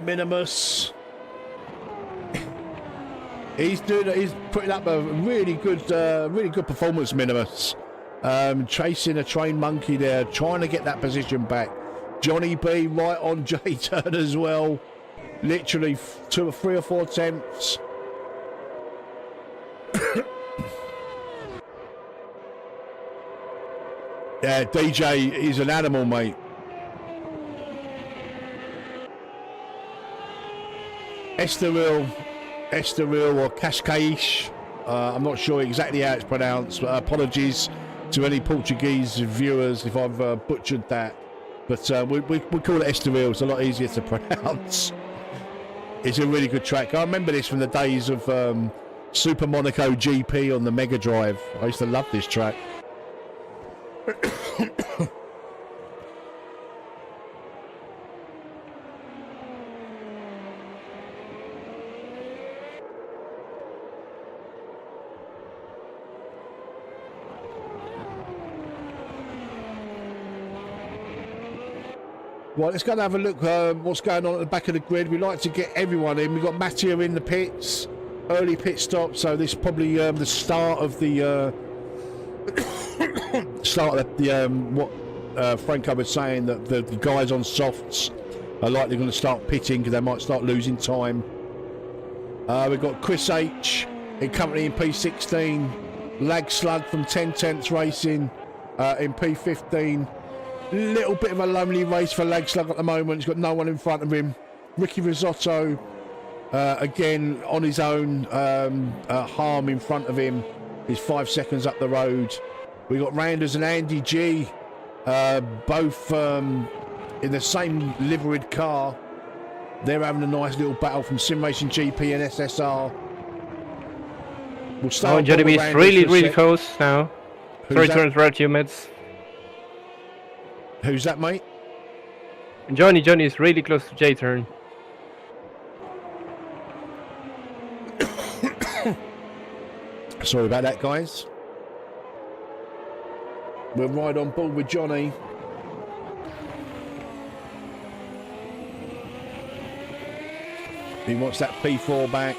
Minimus. He's putting up a really good performance, Minimus. Chasing a trained monkey there, trying to get that position back. Johnny B right on J-turn as well. Literally 2 or 3 or 4 attempts. Yeah, DJ is an animal, mate. Estoril or Cascais. I'm not sure exactly how it's pronounced, but apologies to any Portuguese viewers if I've butchered that. But we call it Estoril. It's a lot easier to pronounce. It's a really good track. I remember this from the days of Super Monaco GP on the Mega Drive. I used to love this track. Well, let's go and have a look what's going on at the back of the grid. We like to get everyone in. We've got Mattia in the pits, early pit stop, so this is probably the start of the what Franco was saying, that the guys on softs are likely going to start pitting because they might start losing time. We've got Chris H in company in P16, Lag Slug from 10/10 Racing in P15. Little bit of a lonely race for Lag Slug at the moment. He's got no one in front of him. Ricky Risotto again on his own, Harm in front of him. He's 5 seconds up the road. We got Randers and Andy G, both in the same liveried car. They're having a nice little battle from Sim Racing GP and SSR. We'll start. Johnny B is really close now. Sorry to interrupt you, Metz. Who's that, mate? Johnny is really close to J-turn. Sorry about that, guys. We're right on board with Johnny. He wants that P4 back.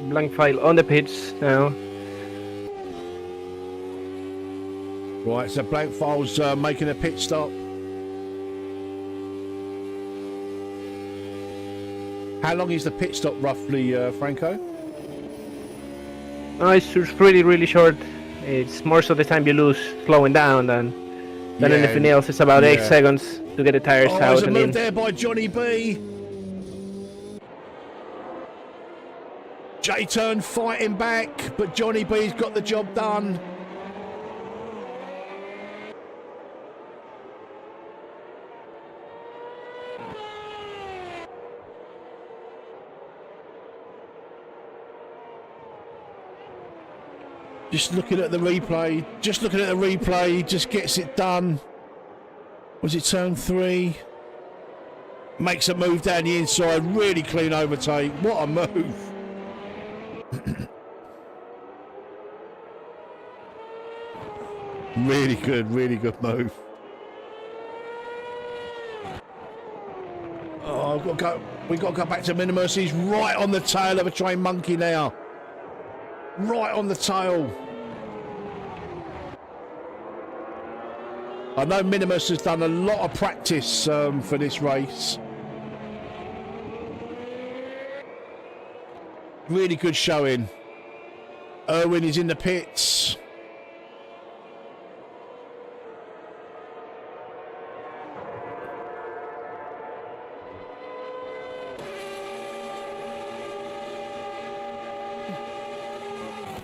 Blank file on the pits now. Right, so Blank File's making a pit stop. How long is the pit stop roughly, Franco? It's really short. It's most of the time you lose slowing down than anything else. It's about 8 seconds to get the tires out. There's a and move in. there by Johnny B. J-turn fighting back, but Johnny B's got the job done. Just looking at the replay, just gets it done. Was it turn 3? Makes a move down the inside, really clean overtake. What a move. Really good move. Oh, we've got to go back to Minimus. He's right on the tail of a trained monkey now. Right on the tail. I know Minimus has done a lot of practice for this race. Really good showing. Owen is in the pits.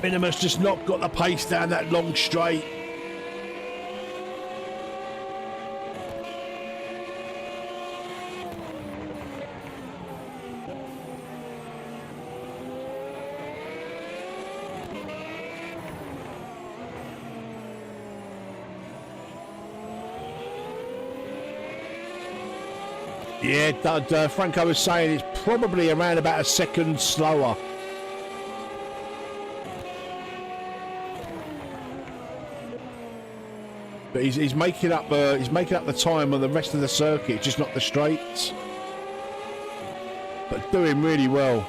Minimus just not got the pace down that long straight. Yeah, Franco was saying it's probably around about a second slower. But he's making up the time on the rest of the circuit, just not the straights. But doing really well.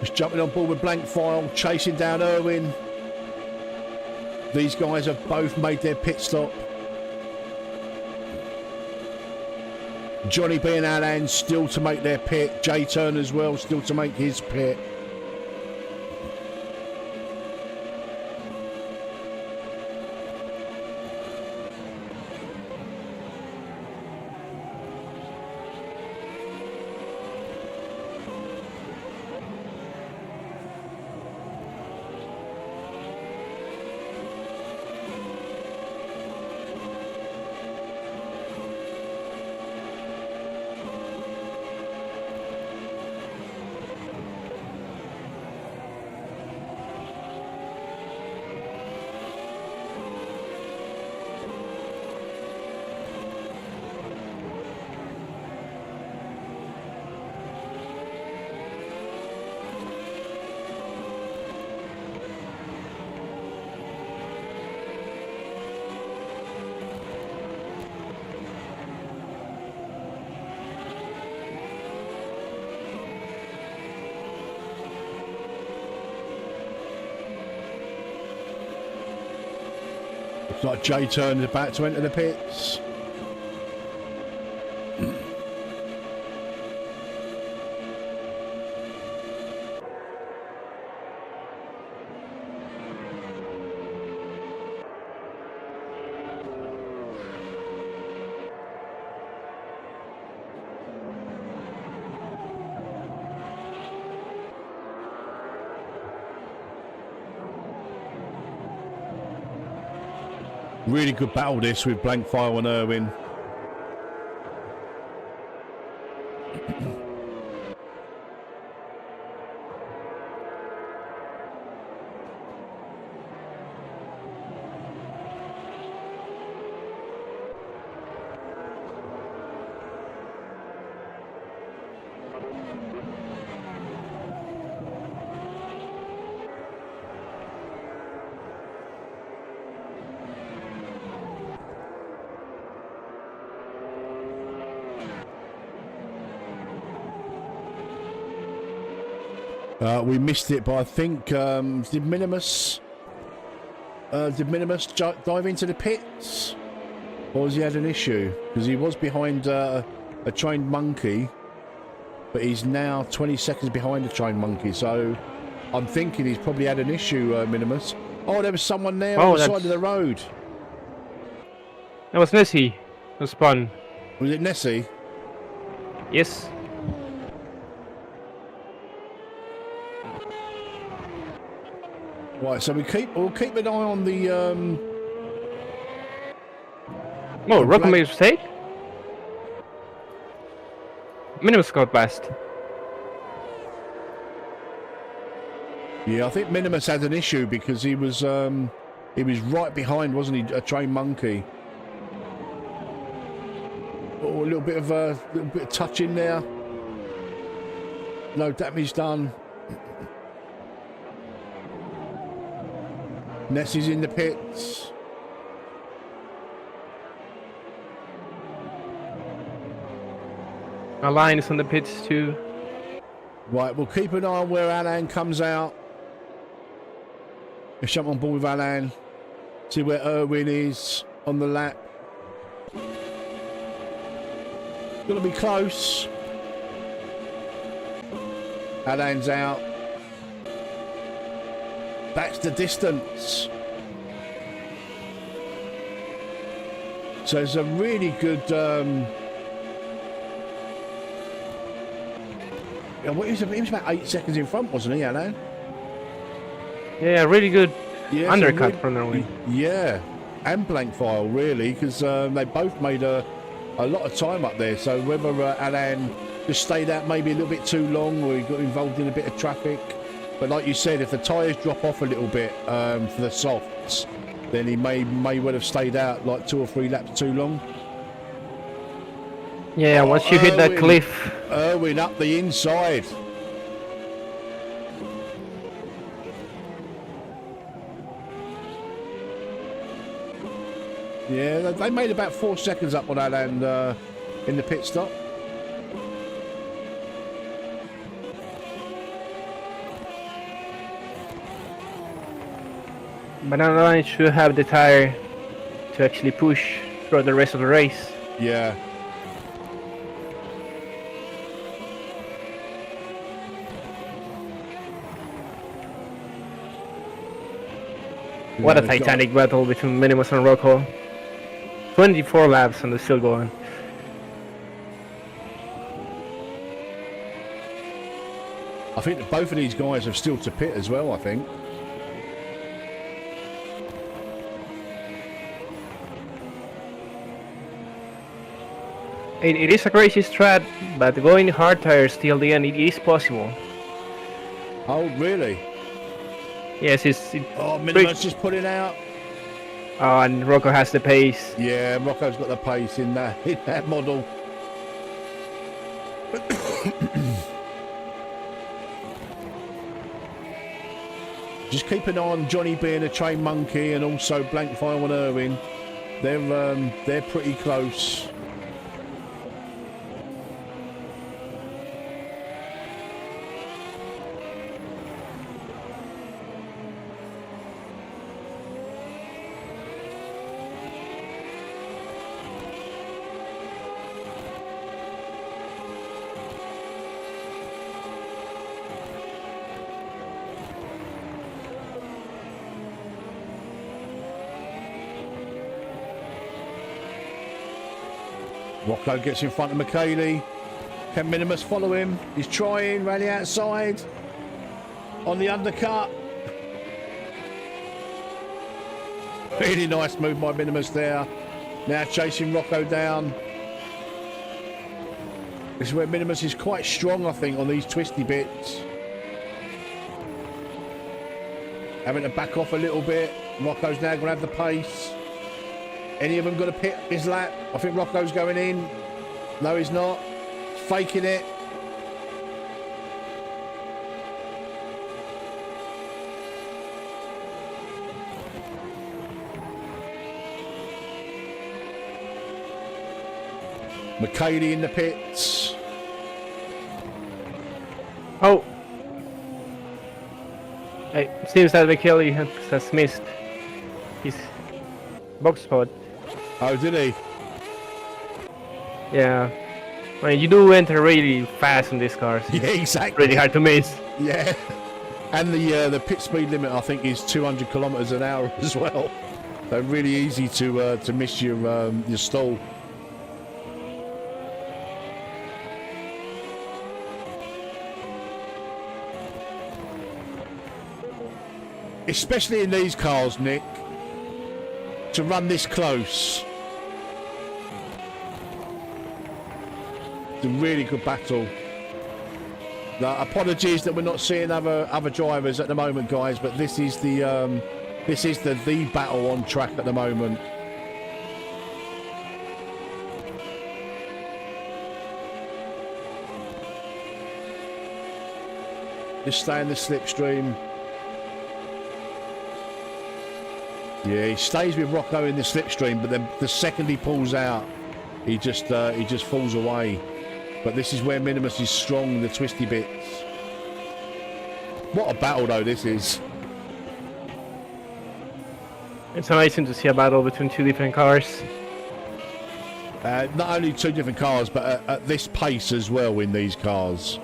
Just jumping on board with blank file, chasing down Owen. These guys have both made their pit stop. Johnny B and Alan still to make their pit. Jay Turner as well, still to make his pit. Looks like Jay Turner's about to enter the pits. Really good battle this with blank file and Irwin. We missed it, but I think did Minimus dive into the pits, or has he had an issue? Because he was behind a trained monkey, but he's now 20 seconds behind the trained monkey. So I'm thinking he's probably had an issue, Minimus. Oh, there was someone there on the side of the road. That was Nessie who spun. Was it Nessie? Yes. Right, so we'll keep an eye on the Oh, Rock made a mistake? Minimus got best. Yeah, I think Minimus had an issue because he was right behind, wasn't he? A trained monkey. Oh, a little bit of touch in there. No damage done. Nessie's in the pits. Alain is on the pits too. Right, we'll keep an eye on where Alain comes out. Let's jump on board with Alain. See where Irwin is on the lap. Gonna be close. Alain's out. That's the distance. So it's a really good. He was about 8 seconds in front, wasn't he, Alan? Yeah, really good undercut from Irwin. Yeah, and blank file really, because they both made a lot of time up there. So whether Alan just stayed out maybe a little bit too long, or he got involved in a bit of traffic. But like you said, if the tyres drop off a little bit for the softs, then he may well have stayed out like 2 or 3 laps too long. Yeah, once you hit that cliff. Owen up the inside. Yeah, they made about 4 seconds up on that end in the pit stop. Banana Line should have the tire to actually push through the rest of the race. Yeah. What a titanic battle between Minimus and Rocco. 24 laps and they're still going. I think that both of these guys have still to pit as well, I think. It is a crazy strat, but going hard tires till the end, it is possible. Oh, really? Yes, it's... Oh, Minimus just pulling out. Oh, and Rocco has the pace. Yeah, Rocco's got the pace in that model. Just keep an eye on Johnny being a train monkey, and also Blank File and Irwin. They're pretty close. Rocco gets in front of McKaylee. Can Minimus follow him? He's trying, rally outside. On the undercut. Really nice move by Minimus there. Now chasing Rocco down. This is where Minimus is quite strong, I think, on these twisty bits. Having to back off a little bit. Rocco's now going to have the pace. Any of them going to pit his lap? I think Rocco's going in. No, he's not. Faking it. McKaylee in the pits. Oh! It seems that McKaylee has missed his box spot. Oh, did he? Yeah. I mean, you do enter really fast in these cars. Yeah, exactly. Really hard to miss. Yeah. And the pit speed limit, I think, is 200 kilometers an hour as well. So really easy to miss your stall. Especially in these cars, Nick, to run this close. It's a really good battle. Now, apologies that we're not seeing other drivers at the moment, guys, but this is the battle on track at the moment. Just stay in the slipstream. Yeah, he stays with Rocco in the slipstream, but then the second he pulls out, he just falls away. But this is where Minimus is strong in the twisty bits. What a battle though this is. It's amazing to see a battle between two different cars. Not only two different cars, but at this pace as well in these cars,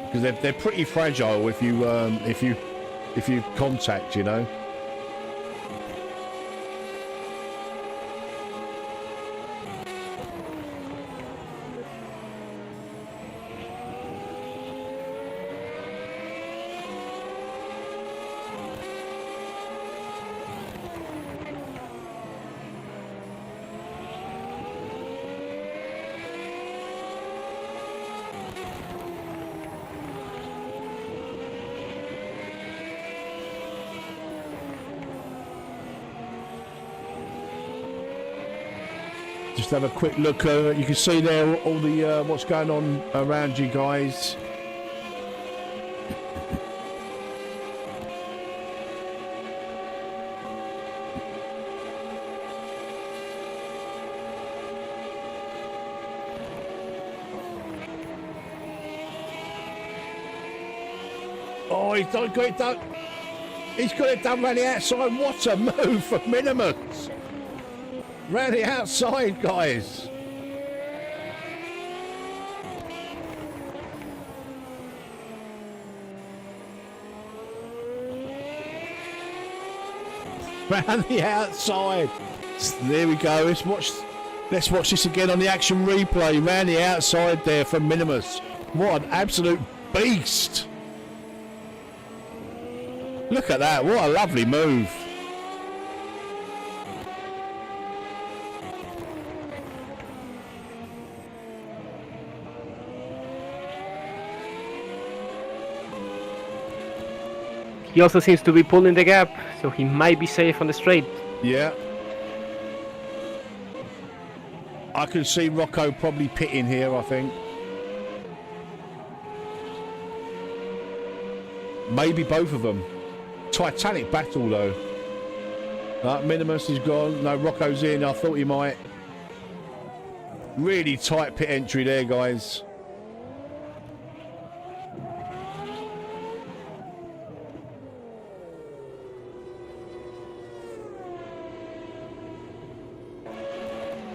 because they're pretty fragile if you contact, you know. Just have a quick look. You can see there all the what's going on around you guys. Oh, he's got it done. He's got it done round the outside. What a move for Minimus. Round the outside, guys. Round the outside. There we go. Let's watch this again on the action replay. Round the outside there from Minimus. What an absolute beast. Look at that. What a lovely move. He also seems to be pulling the gap, so he might be safe on the straight. Yeah. I can see Rocco probably pitting here, I think. Maybe both of them. Titanic battle, though. Minimus is gone. No, Rocco's in. I thought he might. Really tight pit entry there, guys.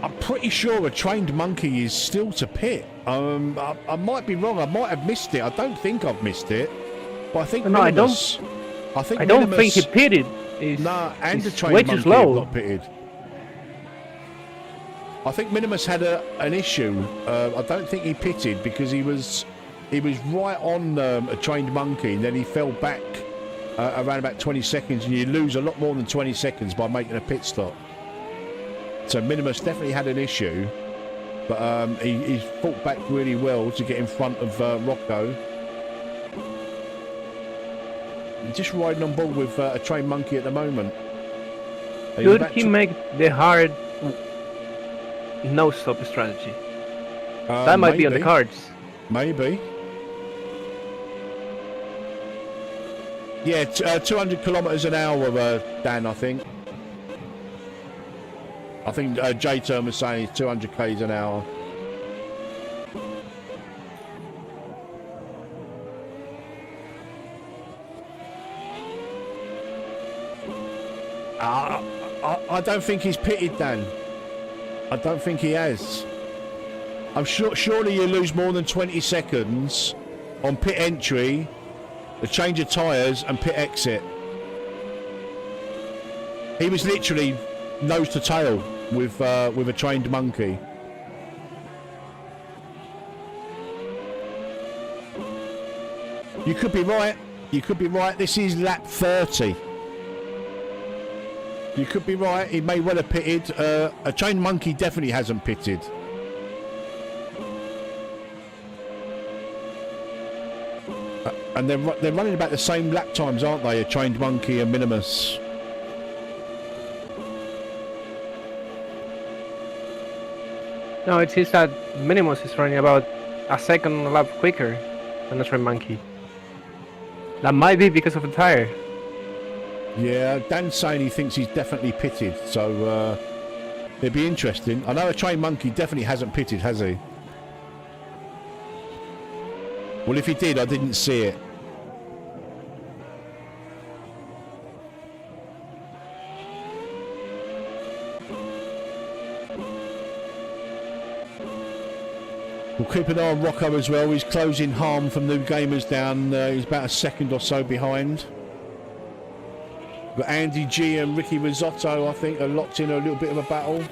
I'm pretty sure a trained monkey is still to pit. I might be wrong. I might have missed it. I don't think I've missed it. But I think no, Minimus, I don't think he pitted. No, and the trained way monkey too slow. not pitted. I think Minimus had an issue. I don't think he pitted because he was right on a trained monkey, and then he fell back around about 20 seconds, and you lose a lot more than 20 seconds by making a pit stop. So Minimus definitely had an issue, but he fought back really well to get in front of Rocco. Just riding on board with a trained monkey at the moment. Should he make the hard no-stop strategy? That might be on the cards. Maybe. Yeah, 200 kilometers an hour, Dan, I think. I think J-Term was saying it's 200 k's an hour. I don't think he's pitted, Dan. I don't think he has. I'm sure. Surely you lose more than 20 seconds on pit entry, the change of tyres, and pit exit. He was literally nose to tail with a trained monkey. You could be right. You could be right. This is lap 30. You could be right. He may well have pitted. A trained monkey definitely hasn't pitted. And they're running about the same lap times, aren't they? A trained monkey and Minimus. No, it seems that Minimus is running about a second lap quicker than the trained monkey. That might be because of the tire. Yeah, Dan's saying he thinks he's definitely pitted, so it'd be interesting. I know a trained monkey definitely hasn't pitted, has he? Well, if he did, I didn't see it. We'll keep an eye on Rocco as well. He's closing harm from New Gamers down. He's about a second or so behind. Got Andy G and Ricky Risotto, I think, are locked in a little bit of a battle.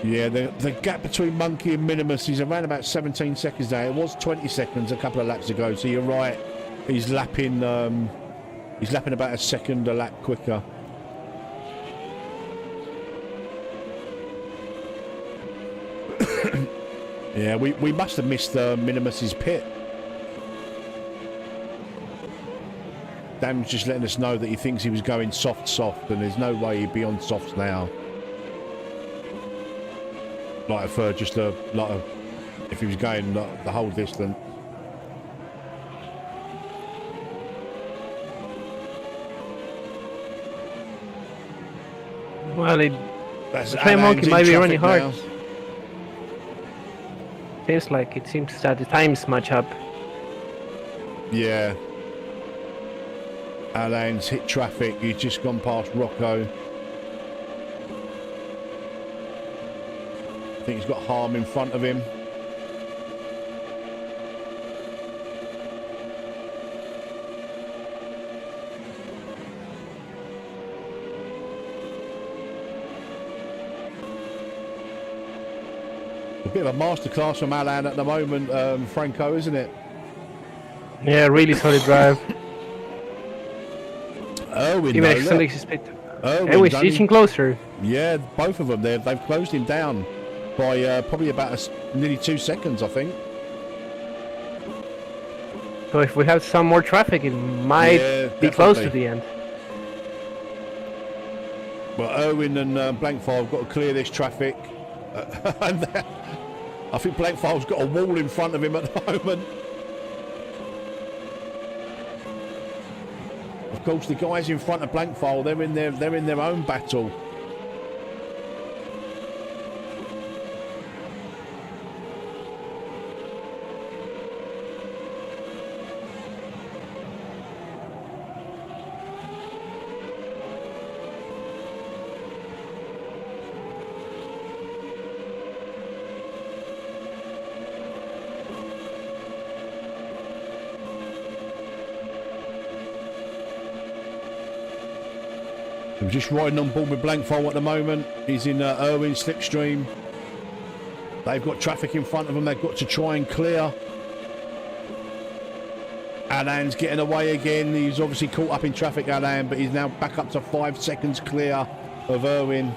Yeah, the gap between Monkey and Minimus is around about 17 seconds now. It was 20 seconds a couple of laps ago, so you're right. He's lapping about a second a lap quicker. Yeah, we must have missed Minimus's pit. Dan's just letting us know that he thinks he was going soft, and there's no way he'd be on softs now. Like for just if he was going the whole distance. Well, That's Train Monkey might be running hard. Now. Seems that the times match up. Yeah. Alain's hit traffic. He's just gone past Rocco. I think he's got Harm in front of him. A bit of a masterclass from Alain at the moment, Franco, isn't it? Yeah, really solid drive. Owen, Even though, extending his speed. Owen's He's inching closer. Yeah, both of them. They've closed him down by probably about nearly 2 seconds, I think. So if we have some more traffic, it might be close to the end. Well, Owen and Blankfile have got to clear this traffic. And I think Blankfile's got a wall in front of him at the moment. Of course, the guys in front of Blankfile, they're in their own battle. I'm just riding on board with Blankfile at the moment. He's in Irwin's slipstream. They've got traffic in front of them. They've got to try and clear. Alain's getting away again. He's obviously caught up in traffic, Alain, but he's now back up to 5 seconds clear of Irwin.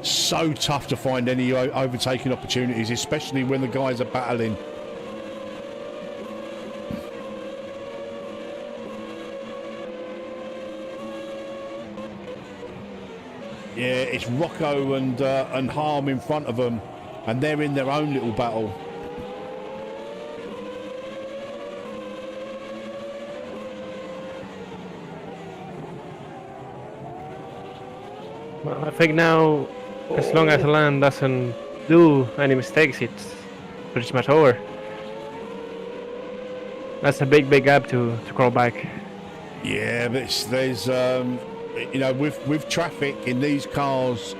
So tough to find any overtaking opportunities, especially when the guys are battling. Yeah, it's Rocco and Harm in front of them, and they're in their own little battle. Well, I think now, as long as Alain doesn't do any mistakes, it's pretty much over. That's a big gap to crawl back. Yeah, but there's you know, with traffic in these cars,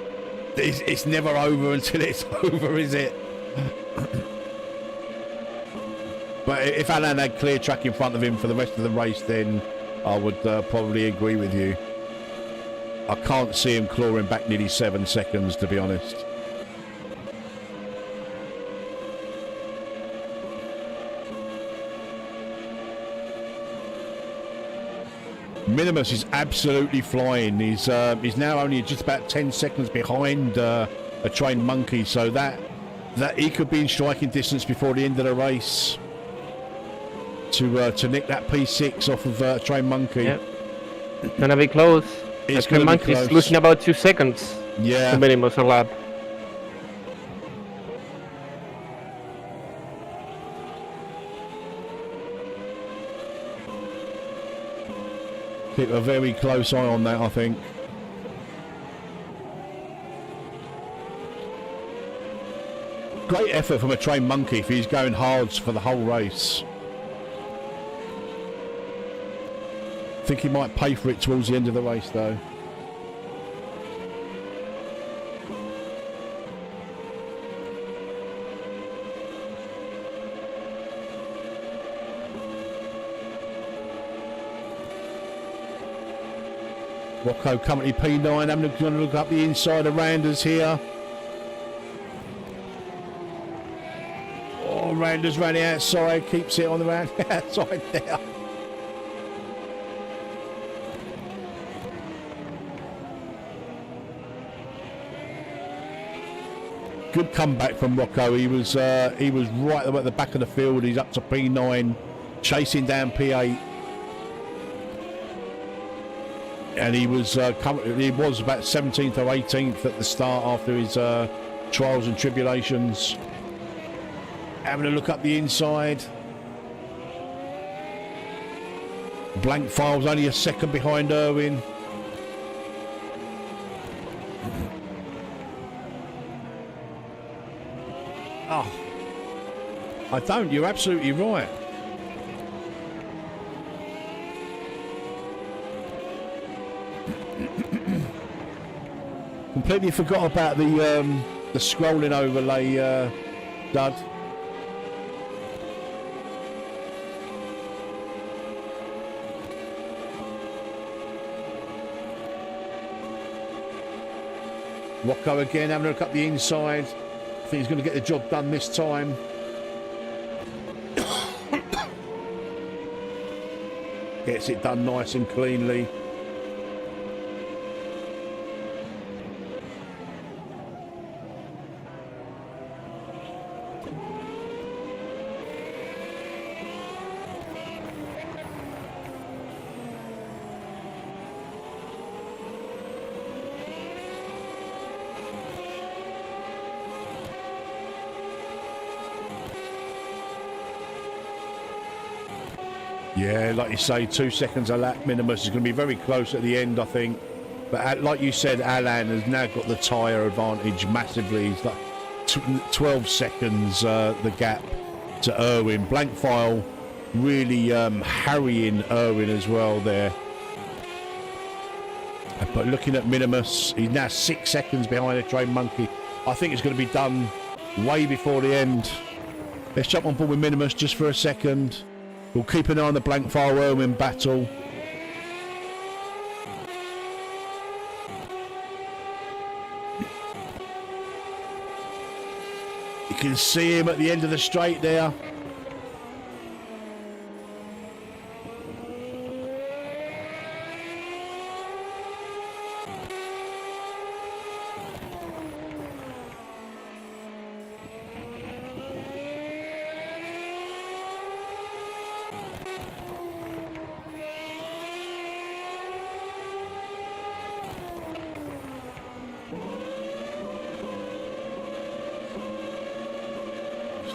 it's never over until it's over, is it? But if Alain had clear track in front of him for the rest of the race, then I would probably agree with you. I can't see him clawing back nearly 7 seconds, to be honest. Minimus is absolutely flying. He's now only just about 10 seconds behind a trained monkey, so that he could be in striking distance before the end of the race to nick that P6 off of trained monkey. Yep. Gonna be close. It's trained monkey is losing about 2 seconds. Yeah. To Minimus a lap. Keep a very close eye on that, I think. Great effort from a trained monkey if he's going hards for the whole race. I think he might pay for it towards the end of the race, though. Rocco currently P9. I'm going to look up the inside of Randers here. Oh, Randers running outside, keeps it on the round outside there. good comeback from Rocco. He was right at the back of the field. He's up to P9, chasing down P8. And he was about 17th or 18th at the start after his trials and tribulations. Having a look up the inside. Blank File's only a second behind Owen. Oh, I don't. You're absolutely right. Completely forgot about the scrolling overlay, Dud. Rocco again having a look up the inside. I think he's going to get the job done this time. Gets it done nice and cleanly. Yeah, like you say, 2 seconds a lap Minimus is going to be very close at the end, I think. But like you said, Alan has now got the tyre advantage massively. He's like 12 seconds the gap to Erwin. Blank File really harrying Erwin as well there. But looking at Minimus, he's now 6 seconds behind a train monkey. I think it's going to be done way before the end. Let's jump on board with Minimus just for a second. We'll keep an eye on the Blank File Erwin battle. You can see him at the end of the straight there.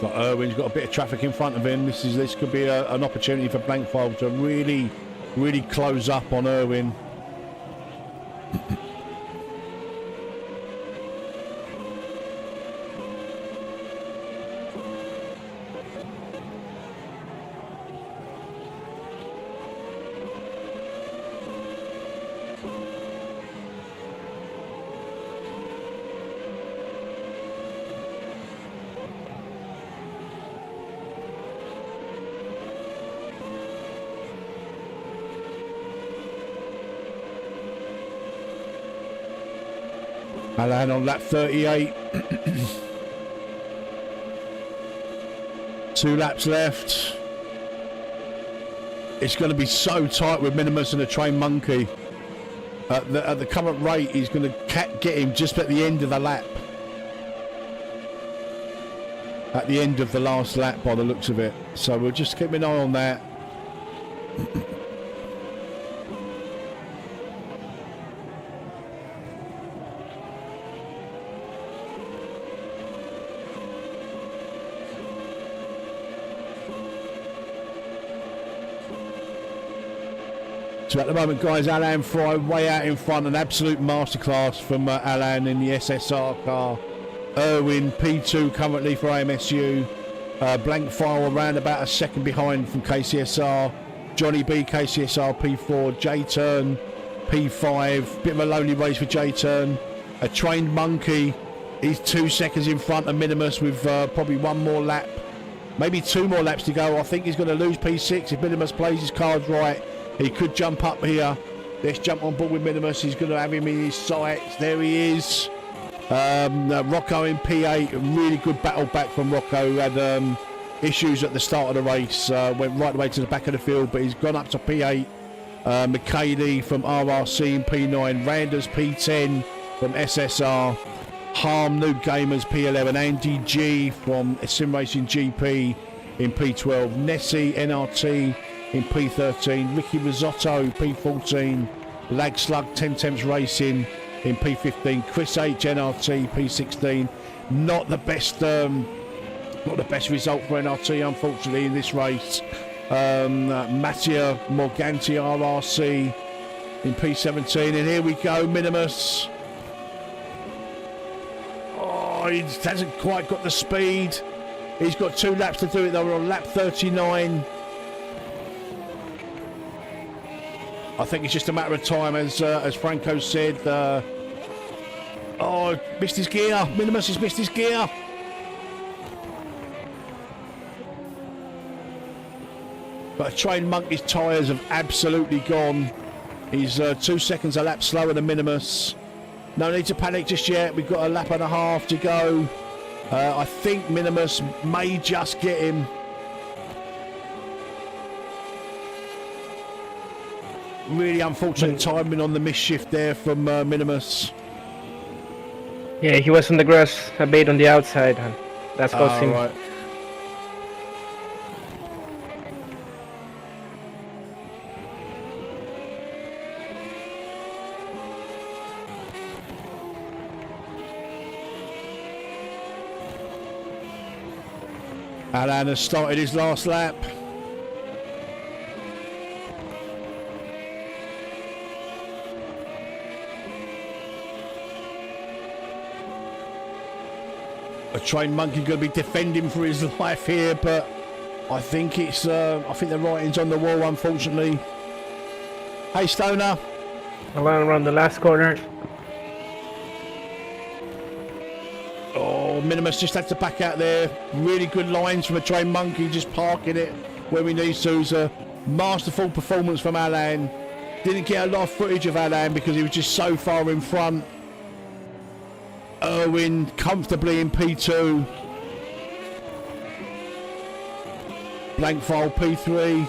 Like Erwin's got a bit of traffic in front of him. This could be an opportunity for Blank File to really close up on Erwin. Alan on lap 38. 2 laps left. It's going to be so tight with Minimus and the train monkey. At the current rate, he's going to get him just at the end of the lap. At the end of the last lap, by the looks of it. So we'll just keep an eye on that. So at the moment, guys, Alan Fry way out in front, an absolute masterclass from Alan in the SSR car. Erwin P2 currently for AMS2. Blank File around about a second behind from KCSR. Johnny B, KCSR P4. J-Turn P5. Bit of a lonely race for J-Turn. A trained monkey. He's 2 seconds in front of Minimus with probably one more lap. Maybe 2 more laps to go. I think he's going to lose P6 if Minimus plays his cards right. He could jump up here. Let's jump on board with Minimus. He's going to have him in his sights. There he is. Rocco in P8. Really good battle back from Rocco. Had issues at the start of the race. Went right away to the back of the field, but he's gone up to P8. McKaylee from RRC in P9. Randers P10 from SSR. Harm Noob Gamers P11, Andy G from Sim Racing GP in P12, Nessie NRT in P13, Ricky Risotto P14, Lag Slug 10 Temps Racing in P15, Chris H NRT P16. Not the best result for NRT, unfortunately, in this race. Mattia Morganti RRC in P17, and here we go, Minimus. Oh, he hasn't quite got the speed. He's got 2 laps to do it, though. We're on lap 39. I think it's just a matter of time, as Franco said. Oh, missed his gear. Minimus has missed his gear. But Train Monkey's tyres have absolutely gone. He's 2 seconds a lap slower than Minimus. No need to panic just yet. We've got a lap and a half to go. I think Minimus may just get him. Really unfortunate timing on the misshift there from Minimus. Yeah, he was on the grass a bit on the outside, and that's caused him. Right. Alan has started his last lap. A Train Monkey going to be defending for his life here, but I think it's I think the writing's on the wall, unfortunately. Hey, Stoner. Alan around the last corner. Oh, Minimus just had to back out there. Really good lines from a Train Monkey, just parking it where he needs to. It's a masterful performance from Alan. Didn't get a lot of footage of Alan because he was just so far in front. Owen comfortably in P2. Blank file P3.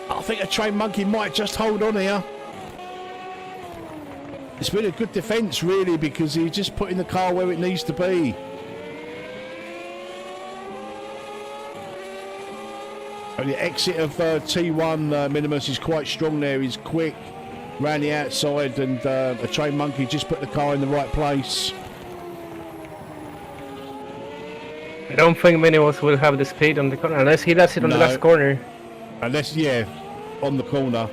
I think a Train Monkey might just hold on here. It's been a good defence, really, because he's just putting the car where it needs to be. And the exit of T1, Minimus is quite strong there. He's quick, round the outside, and a Train Monkey just put the car in the right place. I don't think Minimus will have the speed on the corner, unless he does it on the last corner. Unless, yeah, on the corner.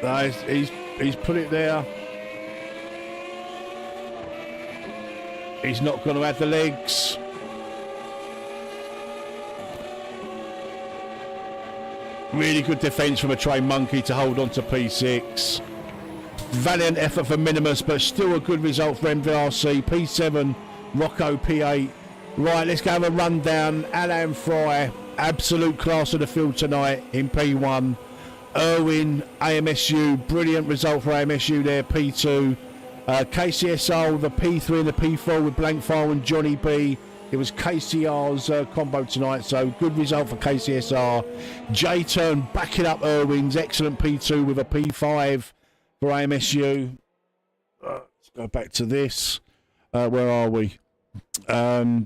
No, he's put it there. He's not going to have the legs. Really good defence from a Train Monkey to hold on to P6. Valiant effort for Minimus, but still a good result for MVRC. P7, Rocco P8. Right, let's go have a rundown. Alan Fry, absolute class of the field tonight in P1. Erwin, AMSU, brilliant result for AMSU there, P2. KCSR, the P3 and the P4 with Blank File and Johnny B. It was KCR's combo tonight, so good result for KCSR. J-Turn backing up Erwin's excellent P2 with a P5 for AMSU. Let's go back to this. Where are we? A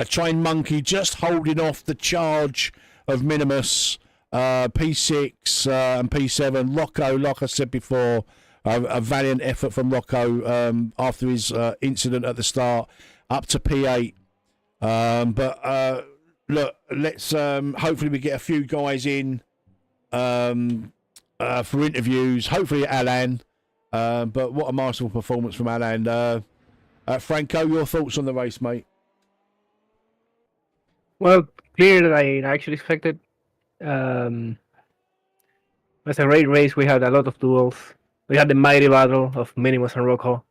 Train Monkey just holding off the charge of Minimus. P6 and P7. Rocco, like I said before, a valiant effort from Rocco after his incident at the start, up to P8. But look, let's hopefully we get a few guys in for interviews. Hopefully Alan. But what a masterful performance from Alan. Franco, your thoughts on the race, mate? Well, clear that I actually expected. It was a great race. We had a lot of duels. We had the mighty battle of Minimus and Rocco.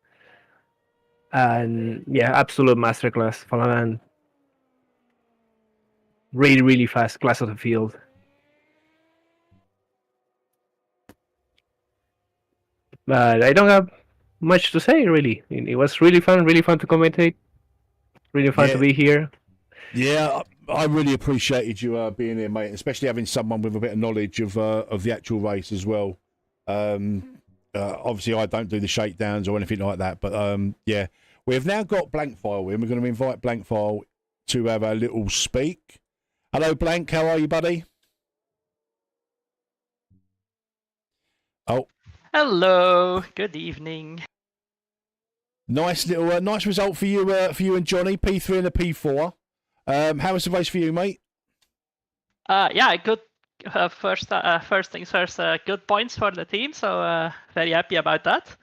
And yeah, absolute masterclass from Alan. Really, really fast class of the field. But I don't have much to say, really. It was really fun to commentate. Really fun to be here. Yeah, I really appreciated you being here, mate, especially having someone with a bit of knowledge of the actual race as well. Obviously, I don't do the shakedowns or anything like that. But yeah, we have now got Blank File in. We're going to invite Blank File to have a little speak. Hello, Blank. How are you, buddy? Oh, hello. Good evening. nice little, nice result for you and Johnny. P3 and a P4. How was the race for you, mate? Yeah, good. First things first. Good points for the team. So very happy about that.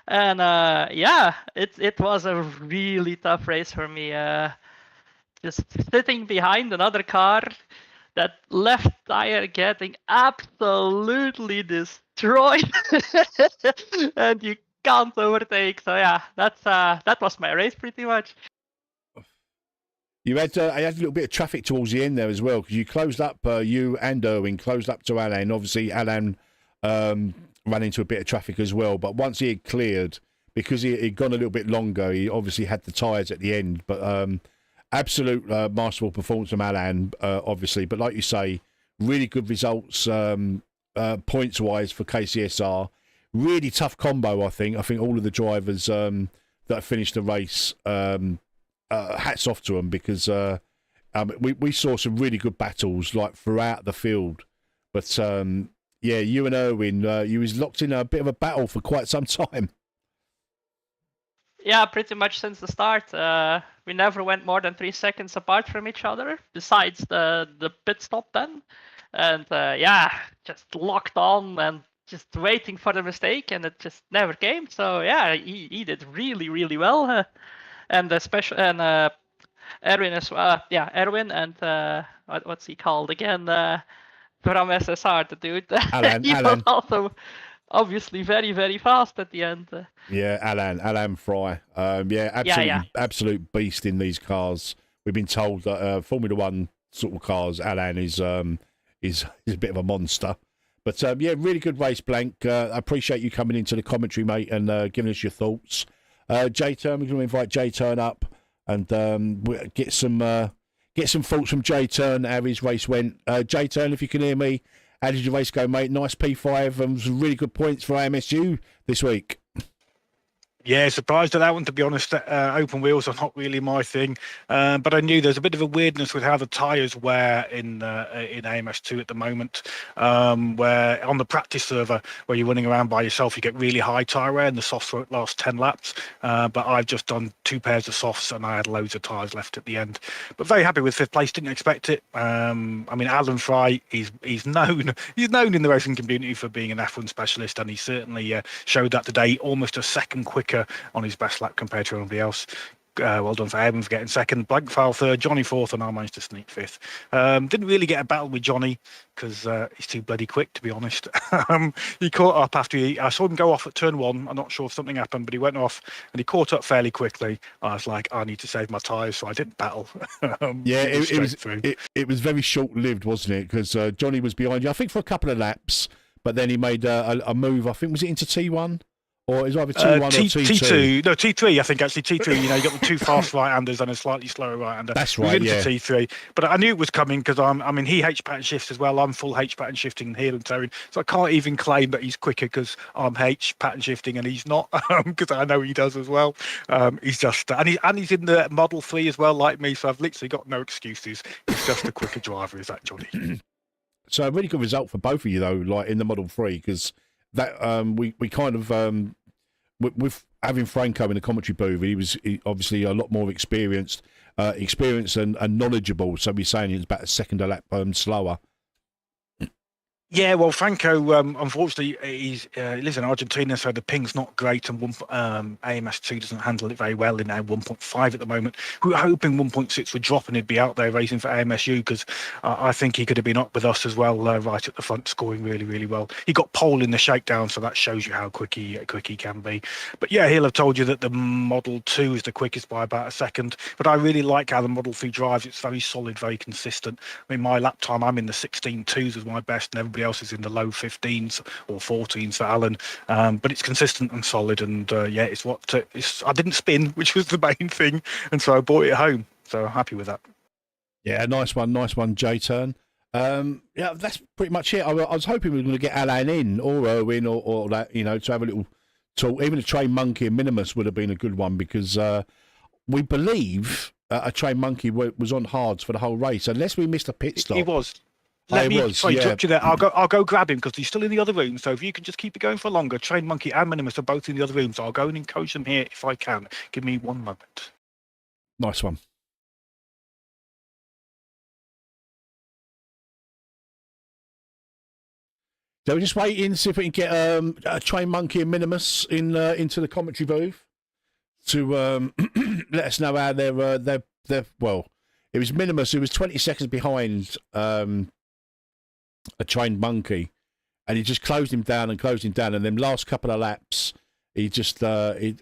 And yeah, it was a really tough race for me. Just sitting behind another car, that left tire getting absolutely destroyed, and you can't overtake. So yeah, that was my race pretty much. You had a little bit of traffic towards the end there as well, because you closed up, you and Owen closed up to Alan. Obviously, Alan ran into a bit of traffic as well. But once he had cleared, because he had gone a little bit longer, he obviously had the tyres at the end. But absolute masterful performance from Alan, obviously. But like you say, really good results points-wise for KCSR. Really tough combo, I think. I think all of the drivers that finished the race... hats off to them, because we saw some really good battles like throughout the field. But yeah, you and Erwin, you was locked in a bit of a battle for quite some time. Yeah, pretty much since the start. We never went more than 3 seconds apart from each other, besides the pit stop then. And yeah, just locked on and just waiting for the mistake, and it just never came. So yeah, he did really, really well. And Erwin as well. Yeah, Erwin and what's he called again? From SSR, the dude. Alan. He was also obviously very, very fast at the end. Yeah, Alan Fry. Yeah, absolute beast in these cars. We've been told that Formula One sort of cars, Alan is a bit of a monster. But yeah, really good race, Blank. I appreciate you coming into the commentary, mate, and giving us your thoughts. J-Turn, we're going to invite J-Turn up and get some thoughts from J-Turn, how his race went. J-Turn, if you can hear me, how did your race go, mate? Nice P5 and some really good points for AMS2 this week. Yeah, surprised at that one, to be honest. Open wheels are not really my thing, but I knew there's a bit of a weirdness with how the tyres wear in AMS2 at the moment, where on the practice server, where you're running around by yourself, you get really high tyre wear and the softs won't last 10 laps. But I've just done 2 pairs of softs and I had loads of tyres left at the end. But very happy with 5th place, didn't expect it. I mean, Alan Fry, he's known in the racing community for being an F1 specialist, and he certainly showed that today, almost a second quicker on his best lap compared to everybody else. Well done for Owen for getting second, Blank File third, Johnny fourth, and I managed to sneak 5th. Didn't really get a battle with Johnny because he's too bloody quick, to be honest. He caught up after I saw him go off at turn 1. I'm not sure if something happened, but he went off and he caught up fairly quickly. I was like, I need to save my tyres, so I didn't battle. Yeah, it was very short-lived, wasn't it? Because Johnny was behind you, I think, for a couple of laps, but then he made a move. I think, was it into T1? Or is either T1 or T2? T2. No, T3, I think, actually. T3, you got the 2 fast right-handers and a slightly slower right-hander. That's right, yeah. Into T3. But I knew it was coming because he H-pattern shifts as well. I'm full H-pattern shifting and heel and towing. So I can't even claim that he's quicker because I'm H-pattern shifting and he's not, because I know he does as well. He's just... And he's in the Model 3 as well, like me, so I've literally got no excuses. He's just a quicker driver, is that, Johnny? So a really good result for both of you, though, like in the Model 3, because that we kind of with having Franco in the commentary booth, he was obviously a lot more experienced and knowledgeable. So we're saying he was about a second a lap slower. Yeah, well, Franco, unfortunately, he lives in Argentina, so the ping's not great, and AMS2 doesn't handle it very well in now 1.5 at the moment. We were hoping 1.6 would drop and he'd be out there racing for AMSU, because I think he could have been up with us as well, right at the front, scoring really, really well. He got pole in the shakedown, so that shows you how quick he can be. But yeah, he'll have told you that the Model 2 is the quickest by about a second, but I really like how the Model 3 drives. It's very solid, very consistent. I mean, my lap time, I'm in the 16.2s as my best, and everybody else is in the low 15s or 14s for Alan, but it's consistent and solid, and yeah, it's I didn't spin, which was the main thing, and so I brought it home, so happy with that. Yeah, nice one J-Turn. Yeah, that's pretty much it. I was hoping we were going to get Alan in or Owen or that, you know, to have a little talk. Even a Train Monkey and Minimus would have been a good one because we believe a Train Monkey was on hards for the whole race, unless we missed a pit stop. He was. Sorry, interrupt you there. I'll go grab him because he's still in the other room. So if you can just keep it going for longer, Train Monkey and Minimus are both in the other room. So I'll go and encourage them here if I can. Give me 1 moment. Nice one. So we're just waiting to see if we can get a Train Monkey and Minimus into the commentary booth to let us know how they're well. It was Minimus who was 20 seconds behind a Trained Monkey, and he just closed him down, and then last couple of laps he just a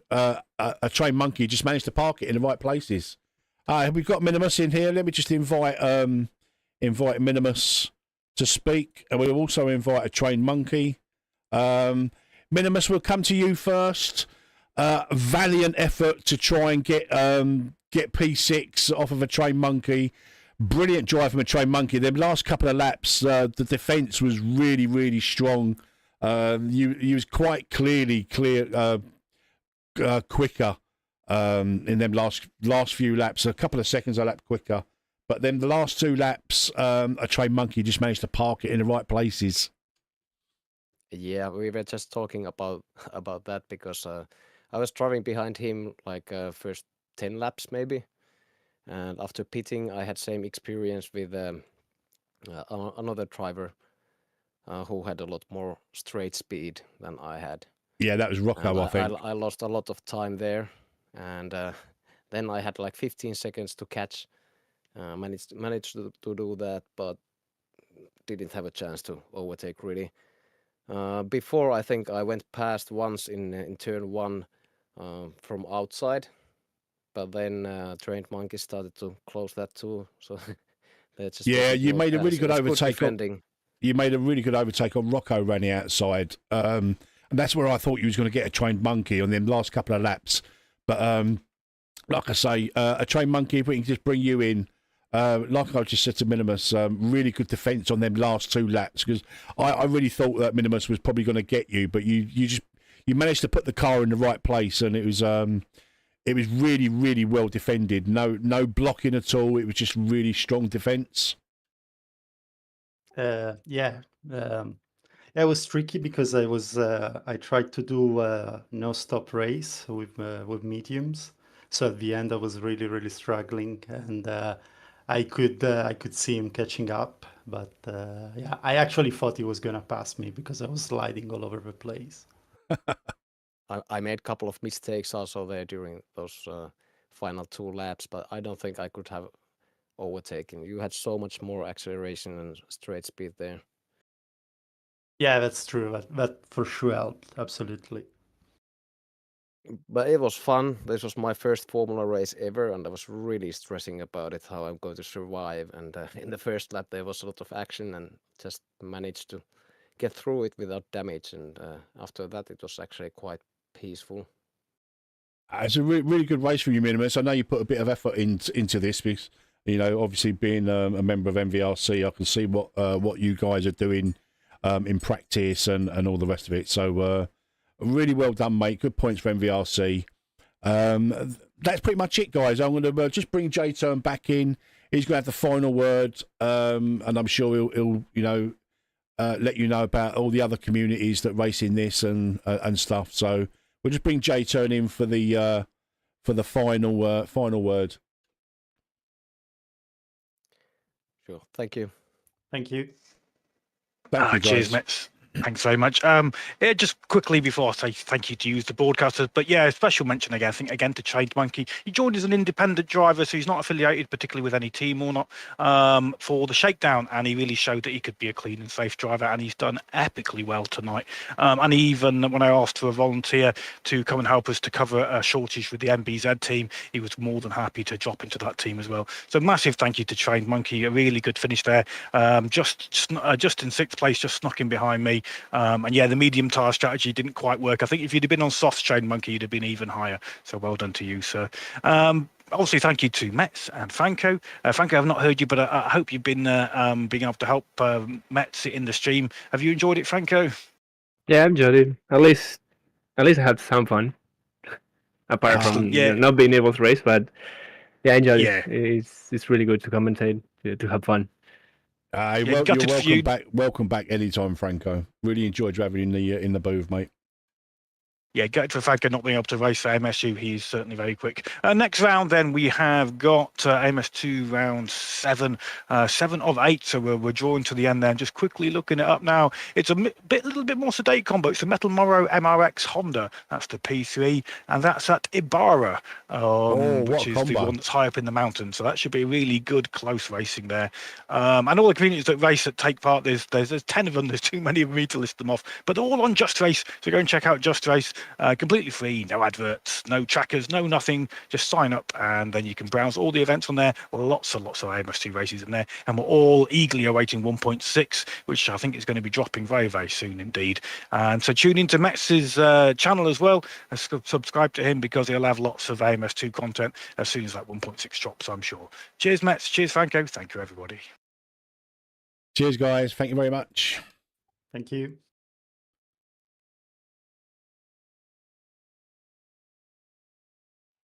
Trained Monkey just managed to park it in the right places. We've got Minimus in here. Let me just invite Minimus to speak, and we'll also invite a Trained Monkey. Minimus, will come to you first. Valiant effort to try and get P6 off of a Trained Monkey. Brilliant drive from a Trained Monkey. The last couple of laps, the defence was really, really strong. He was quite clearly quicker in them last few laps. A couple of seconds a lap quicker. But then the last 2 laps, a Trained Monkey just managed to park it in the right places. Yeah, we were just talking about that because I was driving behind him like first 10 laps maybe, and after pitting I had same experience with another driver who had a lot more straight speed than I had. Yeah, that was Rocco, I think. I lost a lot of time there, and then I had like 15 seconds to catch. Managed to do that, but didn't have a chance to overtake really. Before, I think I went past once in turn 1 from outside, but then Trained Monkey started to close that too. So just you made a really good overtake. You made a really good overtake on Rocco running outside, and that's where I thought you was going to get a Trained Monkey on them last couple of laps. But like I say, a Trained Monkey, if we can just bring you in. Like I just said to Minimus, really good defence on them last 2 laps, because I really thought that Minimus was probably going to get you, but you managed to put the car in the right place, and it was really, really well defended. No blocking at all. It was just really strong defence. It was tricky because I tried to do no stop race with mediums, so at the end I was really, really struggling, and I could see him catching up, but I actually thought he was gonna pass me because I was sliding all over the place. I made a couple of mistakes also there during those final 2 laps, but I don't think I could have overtaken. You had so much more acceleration and straight speed there. Yeah, that's true. That for sure helped, absolutely. But it was fun. This was my first Formula race ever, and I was really stressing about it, how I'm going to survive. And in the first lap, there was a lot of action, and just managed to get through it without damage. And after that, it was actually quite peaceful. It's a really good race for you, Minimus. I know you put a bit of effort into this because, you know, obviously being a member of MVRC, I can see what you guys are doing in practice and all the rest of it. So. Really well done, mate. Good points for MVRC. That's pretty much it, guys. I'm going to just bring J-Turn back in. He's going to have the final word, and I'm sure he'll let you know about all the other communities that race in this and stuff. So we'll just bring J-Turn in for the final word. Sure. Thank you. Thank you. Thank you, guys. Cheers, Metz. Thanks very much. Just quickly before I say thank you to you, the broadcasters, but yeah, a special mention again, I think, again to Trained Monkey. He joined as an independent driver, so he's not affiliated particularly with any team or not, for the shakedown, and he really showed that he could be a clean and safe driver, and he's done epically well tonight. And even when I asked for a volunteer to come and help us to cover a shortage with the MBZ team, he was more than happy to drop into that team as well. So massive thank you to Trained Monkey, a really good finish there. Just in 6th place, just snuck in behind me. And yeah, the medium tyre strategy didn't quite work. I think if you'd have been on soft, Trained Monkey, you'd have been even higher. So well done to you, sir. obviously, thank you to Metz and Franco. Franco, I've not heard you, but I hope you've been being able to help Metz in the stream. Have you enjoyed it, Franco? Yeah, I enjoyed it. At least I had some fun, apart from Yeah, not being able to race. But yeah, I enjoyed yeah. it. It's really good to commentate, to have fun. Yeah, Well, you're gutted for welcome you. back. Welcome back anytime, Franco. Really enjoyed you having you in the booth, mate. Yeah, gutted for Franco not being able to race for AMSU. He's certainly very quick. Next round, then, we have got AMS2 round 7, 7 of 8. So we're drawing to the end there. And just quickly looking it up now, it's a little bit more sedate combo. It's the Metal Morrow MRX Honda. That's the P3, and that's at Ibarra, which is the one that's high up in the mountain. So that should be really good, close racing there. And all the communities that race that take part, there's 10 of them. There's too many of me to list them off, but they're all on Just Race. So go and check out Just Race. Completely free, no adverts, no trackers, no nothing. Just sign up and then you can browse all the events on there. Lots of AMS2 races in there, and we're all eagerly awaiting 1.6, which I think is going to be dropping very, very soon indeed. And so tune into Metz's channel as well and subscribe to him, because he'll have lots of AMS2 content as soon as that 1.6 drops, I'm sure. Cheers, Metz. Cheers, Franco. Thank you, everybody. Cheers, guys. Thank you very much. Thank you.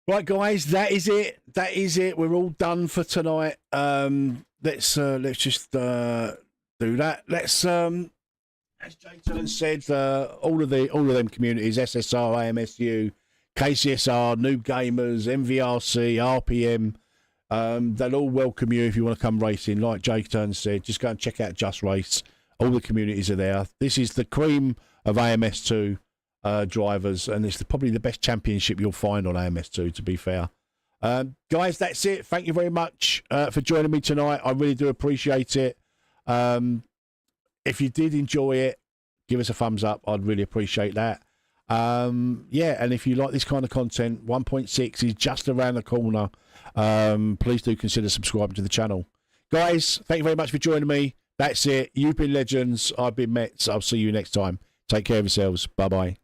Right, guys, that is it. That is it. We're all done for tonight. Let's just do that. Let's as Jayton said, all of them communities, SSR, AMSU, KCSR, New Gamers, MVRC, RPM, they'll all welcome you if you want to come racing. Like Jayton said, just go and check out Just Race. All the communities are there. This is the cream of AMS2 drivers, and it's probably the best championship you'll find on AMS2, to be fair. Guys, that's it. Thank you very much for joining me tonight. I really do appreciate it. If you did enjoy it, give us a thumbs up. I'd really appreciate that. Yeah, and if you like this kind of content, 1.6 is just around the corner. Please do consider subscribing to the channel. Guys, thank you very much for joining me. That's it. You've been legends. I've been Metz. I'll see you next time. Take care of yourselves. Bye-bye.